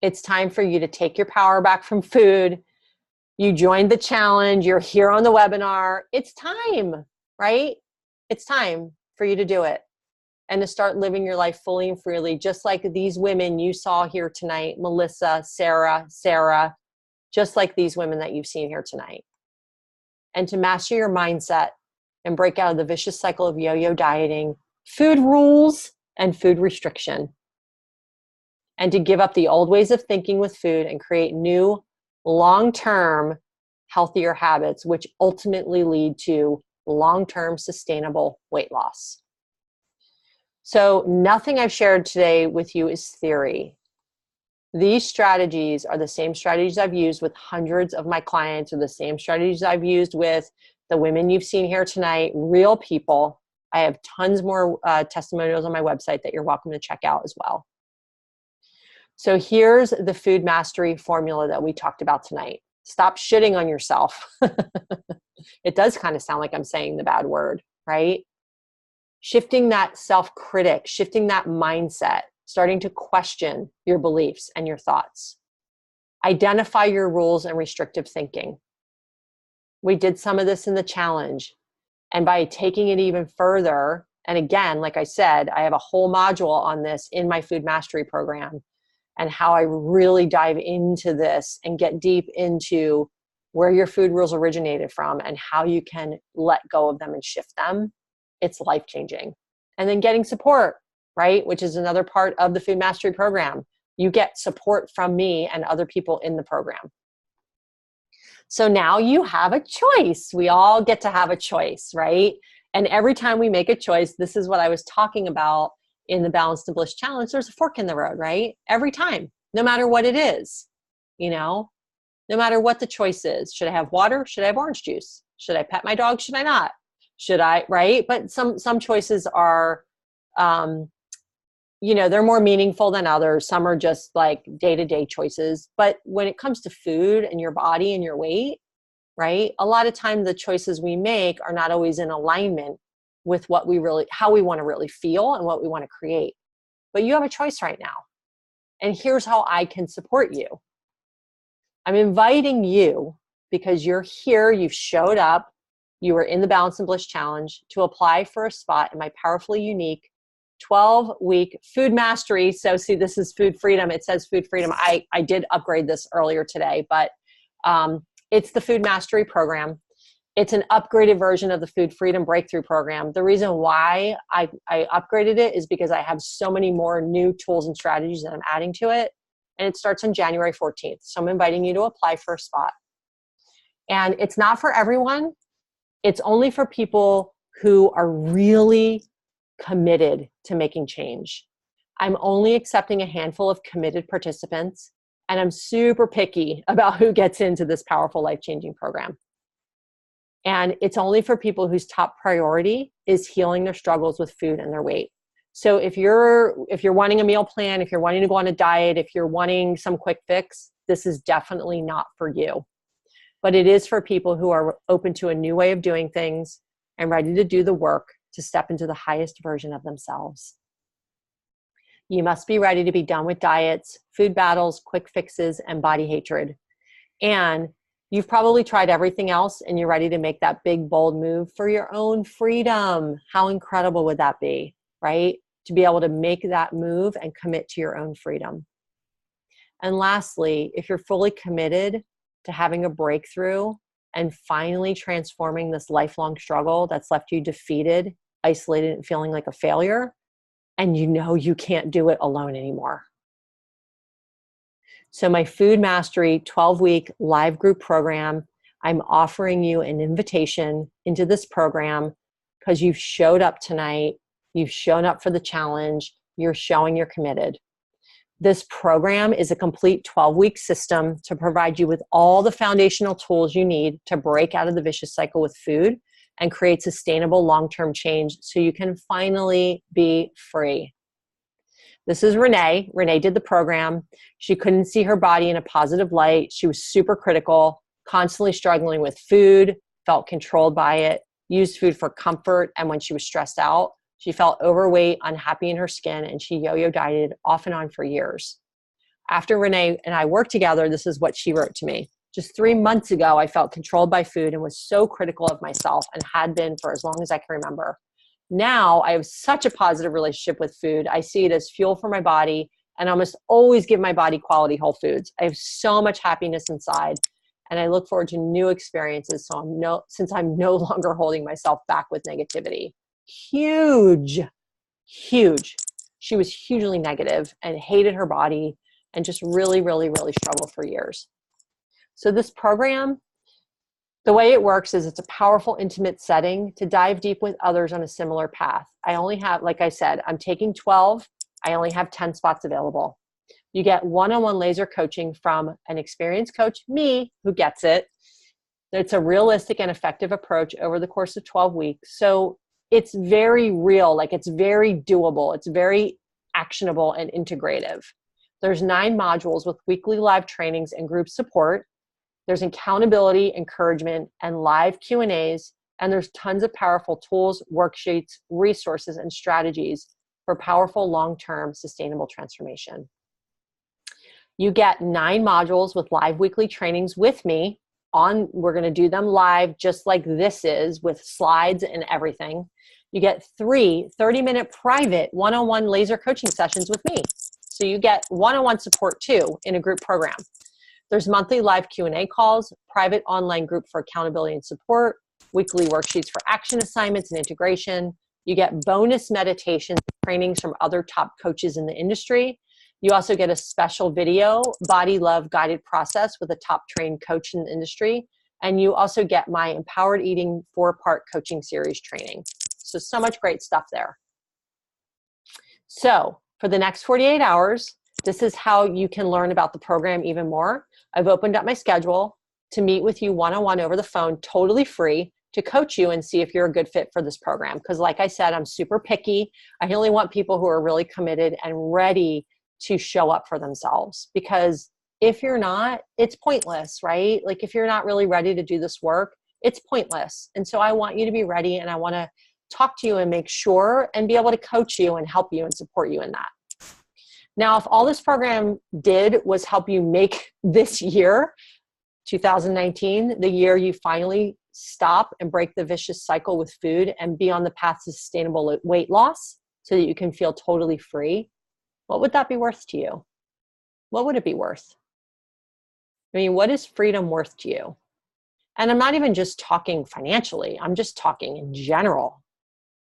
It's time for you to take your power back from food. You joined the challenge. You're here on the webinar. It's time, right? It's time for you to do it and to start living your life fully and freely, just like these women you saw here tonight, Melissa, Sarah, just like these women that you've seen here tonight. And to master your mindset and break out of the vicious cycle of yo-yo dieting, food rules, and food restriction. And to give up the old ways of thinking with food and create new, long-term, healthier habits, which ultimately lead to long-term sustainable weight loss. So nothing I've shared today with you is theory. These strategies are the same strategies I've used with hundreds of my clients, or the same strategies I've used with the women you've seen here tonight, real people. I have tons more testimonials on my website that you're welcome to check out as well. So here's the food mastery formula that we talked about tonight. Stop shitting on yourself. It does kind of sound like I'm saying the bad word, right? Shifting that self-critic, shifting that mindset, starting to question your beliefs and your thoughts. Identify your rules and restrictive thinking. We did some of this in the challenge. And by taking it even further, and again, like I said, I have a whole module on this in my food mastery program, and how I really dive into this and get deep into where your food rules originated from and how you can let go of them and shift them. It's life-changing. And then getting support, right? Which is another part of the food mastery program. You get support from me and other people in the program. So now you have a choice. We all get to have a choice, right? And every time we make a choice, this is what I was talking about in the Balanced and Bliss Challenge, there's a fork in the road, right? Every time, no matter what it is, no matter what the choice is. Should I have water? Should I have orange juice? Should I pet my dog? Should I not? Should I, right? But some choices are, they're more meaningful than others. Some are just like day-to-day choices. But when it comes to food and your body and your weight, right? A lot of times the choices we make are not always in alignment with how we want to really feel and what we want to create. But you have a choice right now. And here's how I can support you. I'm inviting you, because you're here, you've showed up, you were in the Balance and Bliss Challenge, to apply for a spot in my powerfully unique 12-week food mastery. So see, this is food freedom. It says food freedom. I did upgrade this earlier today, but it's the food mastery program. It's an upgraded version of the Food Freedom Breakthrough Program. The reason why I upgraded it is because I have so many more new tools and strategies that I'm adding to it. And it starts on January 14th. So I'm inviting you to apply for a spot. And it's not for everyone. It's only for people who are really committed to making change. I'm only accepting a handful of committed participants. And I'm super picky about who gets into this powerful, life-changing program. And it's only for people whose top priority is healing their struggles with food and their weight. So if you're wanting a meal plan, if you're wanting to go on a diet, if you're wanting some quick fix, this is definitely not for you. But it is for people who are open to a new way of doing things and ready to do the work to step into the highest version of themselves. You must be ready to be done with diets, food battles, quick fixes, and body hatred. And you've probably tried everything else and you're ready to make that big, bold move for your own freedom. How incredible would that be, right? To be able to make that move and commit to your own freedom. And lastly, if you're fully committed to having a breakthrough and finally transforming this lifelong struggle that's left you defeated, isolated, and feeling like a failure, and you know you can't do it alone anymore. So my Food Mastery 12-week live group program, I'm offering you an invitation into this program because you've showed up tonight, you've shown up for the challenge, you're showing you're committed. This program is a complete 12-week system to provide you with all the foundational tools you need to break out of the vicious cycle with food and create sustainable long-term change so you can finally be free. This is Renee. Renee did the program. She couldn't see her body in a positive light. She was super critical, constantly struggling with food, felt controlled by it, used food for comfort, and when she was stressed out, she felt overweight, unhappy in her skin, and she yo-yo dieted off and on for years. After Renee and I worked together, this is what she wrote to me. Just 3 months ago, I felt controlled by food and was so critical of myself and had been for as long as I can remember. Now I have such a positive relationship with food. I see it as fuel for my body and I almost always give my body quality whole foods. I have so much happiness inside and I look forward to new experiences. Since I'm no longer holding myself back with negativity. Huge. She was hugely negative and hated her body and just really, really, really struggled for years. So this program, the way it works is it's a powerful, intimate setting to dive deep with others on a similar path. I only have, like I said, I'm taking 12. I only have 10 spots available. You get one-on-one laser coaching from an experienced coach, me, who gets it. It's a realistic and effective approach over the course of 12 weeks. So it's very real, like it's very doable. It's very actionable and integrative. There's 9 modules with weekly live trainings and group support. There's accountability, encouragement, and live Q&As, and there's tons of powerful tools, worksheets, resources, and strategies for powerful long-term sustainable transformation. You get 9 modules with live weekly trainings with me. We're going to do them live just like this is with slides and everything. You get 3 30-minute private one-on-one laser coaching sessions with me. So you get one-on-one support too in a group program. There's monthly live Q&A calls, private online group for accountability and support, weekly worksheets for action assignments and integration. You get bonus meditations, trainings from other top coaches in the industry. You also get a special video, Body Love Guided Process with a top trained coach in the industry. And you also get my Empowered Eating 4-part coaching series training. So much great stuff there. So for the next 48 hours, this is how you can learn about the program even more. I've opened up my schedule to meet with you one-on-one over the phone, totally free, to coach you and see if you're a good fit for this program. Because like I said, I'm super picky. I only want people who are really committed and ready to show up for themselves. Because if you're not, it's pointless, right? Like if you're not really ready to do this work, it's pointless. And so I want you to be ready and I want to talk to you and make sure and be able to coach you and help you and support you in that. Now, if all this program did was help you make this year, 2019, the year you finally stop and break the vicious cycle with food and be on the path to sustainable weight loss so that you can feel totally free, what would that be worth to you? What would it be worth? I mean, what is freedom worth to you? And I'm not even just talking financially. I'm just talking in general.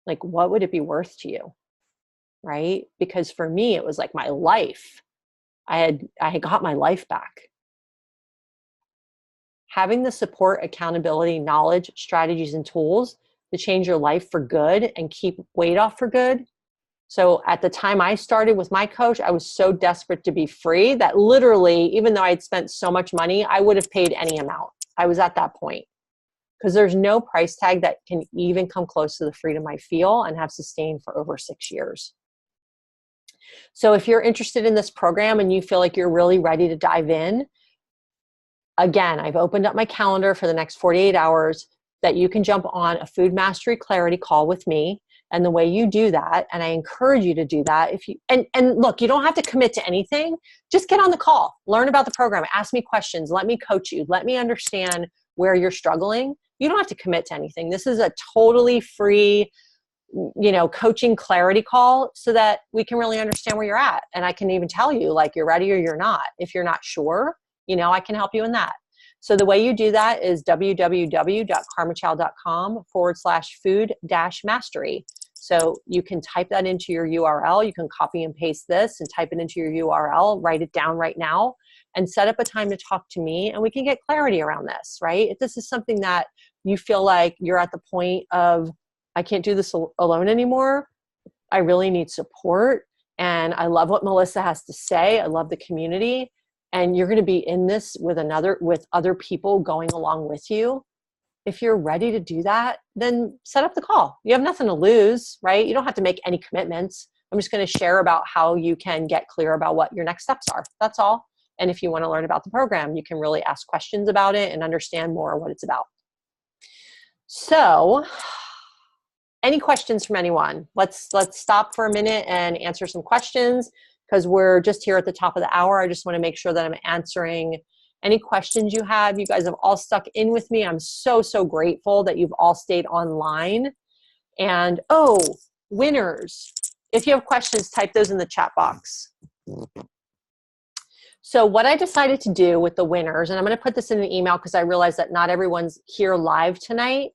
Like, what would it be worth to you? Right? Because for me, it was like my life. I had got my life back. Having the support, accountability, knowledge, strategies, and tools to change your life for good and keep weight off for good. So at the time I started with my coach, I was so desperate to be free that literally, even though I had spent so much money, I would have paid any amount. I was at that point. Because there's no price tag that can even come close to the freedom I feel and have sustained for over 6 years. So if you're interested in this program and you feel like you're really ready to dive in, again, I've opened up my calendar for the next 48 hours that you can jump on a Food Mastery Clarity call with me. And the way you do that, and I encourage you to do that, if you and look, you don't have to commit to anything. Just get on the call, learn about the program, ask me questions, let me coach you, let me understand where you're struggling. You don't have to commit to anything. This is a totally free, coaching clarity call so that we can really understand where you're at. And I can even tell you, like, you're ready or you're not. If you're not sure, I can help you in that. So the way you do that is www.karmachow.com/food-mastery. So you can type that into your URL. You can copy and paste this and type it into your URL, write it down right now, and set up a time to talk to me, and we can get clarity around this, right? If this is something that you feel like you're at the point of, I can't do this alone anymore, I really need support, and I love what Melissa has to say, I love the community, and you're going to be in this with other people going along with you. If you're ready to do that, then set up the call. You have nothing to lose, right? You don't have to make any commitments. I'm just going to share about how you can get clear about what your next steps are. That's all. And if you want to learn about the program, you can really ask questions about it and understand more what it's about. So, any questions from anyone? Let's stop for a minute and answer some questions, because we're just here at the top of the hour. I just want to make sure that I'm answering any questions you have. You guys have all stuck in with me. I'm so, so grateful that you've all stayed online. And winners, if you have questions, type those in the chat box. So what I decided to do with the winners, and I'm going to put this in an email because I realize that not everyone's here live tonight,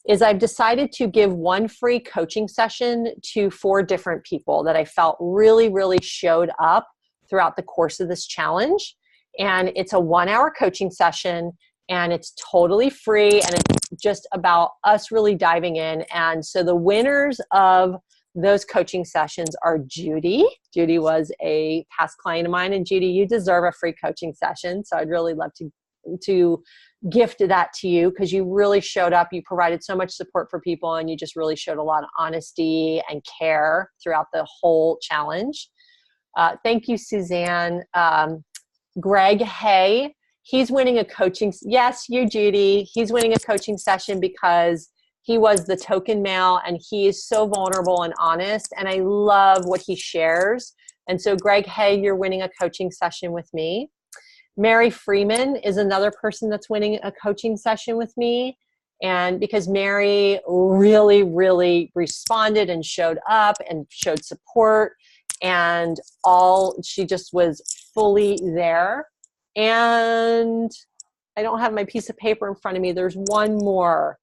is I've decided to give one free coaching session to 4 different people that I felt really, really showed up throughout the course of this challenge. And it's a 1-hour coaching session, and it's totally free, and it's just about us really diving in. And so the winners of those coaching sessions are Judy. Judy was a past client of mine, and Judy, you deserve a free coaching session. So I'd really love to gift that to you, because you really showed up. You provided so much support for people, and you just really showed a lot of honesty and care throughout the whole challenge. Thank you, Suzanne. Greg Hay, he's winning a coaching. Yes, you, Judy. He's winning a coaching session because he was the token male, and he is so vulnerable and honest, and I love what he shares. And so, Greg Hay, you're winning a coaching session with me. Mary Freeman is another person that's winning a coaching session with me. And because Mary really, really responded and showed up and showed support, and she just was fully there. And I don't have my piece of paper in front of me. There's one more.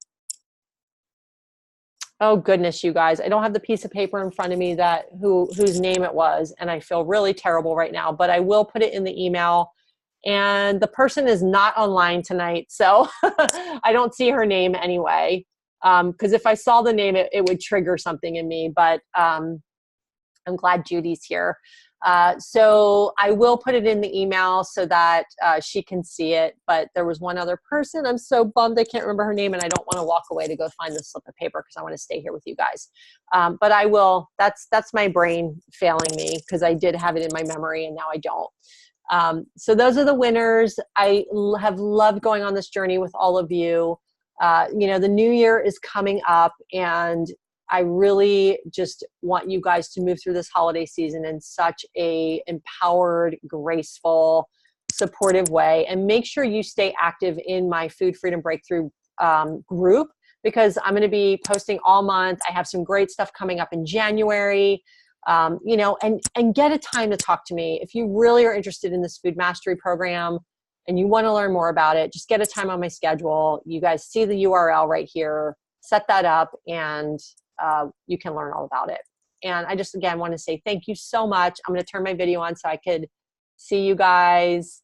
Oh goodness, you guys, I don't have the piece of paper in front of me whose name it was, and I feel really terrible right now, but I will put it in the email. And the person is not online tonight, so I don't see her name anyway, because if I saw the name, it would trigger something in me, but I'm glad Judy's here. So I will put it in the email so that she can see it, but there was one other person. I'm so bummed I can't remember her name, and I don't want to walk away to go find the slip of paper because I want to stay here with you guys. But I will. That's my brain failing me, because I did have it in my memory and now I don't. So those are the winners. I have loved going on this journey with all of you. The new year is coming up, and I really just want you guys to move through this holiday season in such a empowered, graceful, supportive way. And make sure you stay active in my Food Freedom Breakthrough group, because I'm going to be posting all month. I have some great stuff coming up in January. And get a time to talk to me. If you really are interested in this Food Mastery program and you want to learn more about it, just get a time on my schedule. You guys see the URL right here. Set that up, and you can learn all about it. And I just, again, want to say thank you so much. I'm going to turn my video on so I could see you guys.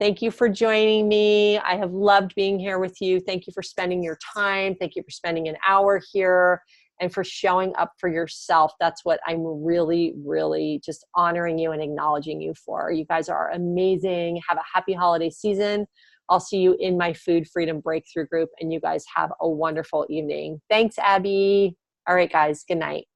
Thank you for joining me. I have loved being here with you. Thank you for spending your time. Thank you for spending an hour here and for showing up for yourself. That's what I'm really, really just honoring you and acknowledging you for. You guys are amazing. Have a happy holiday season. I'll see you in my Food Freedom Breakthrough group, and you guys have a wonderful evening. Thanks, Abby. All right, guys. Good night.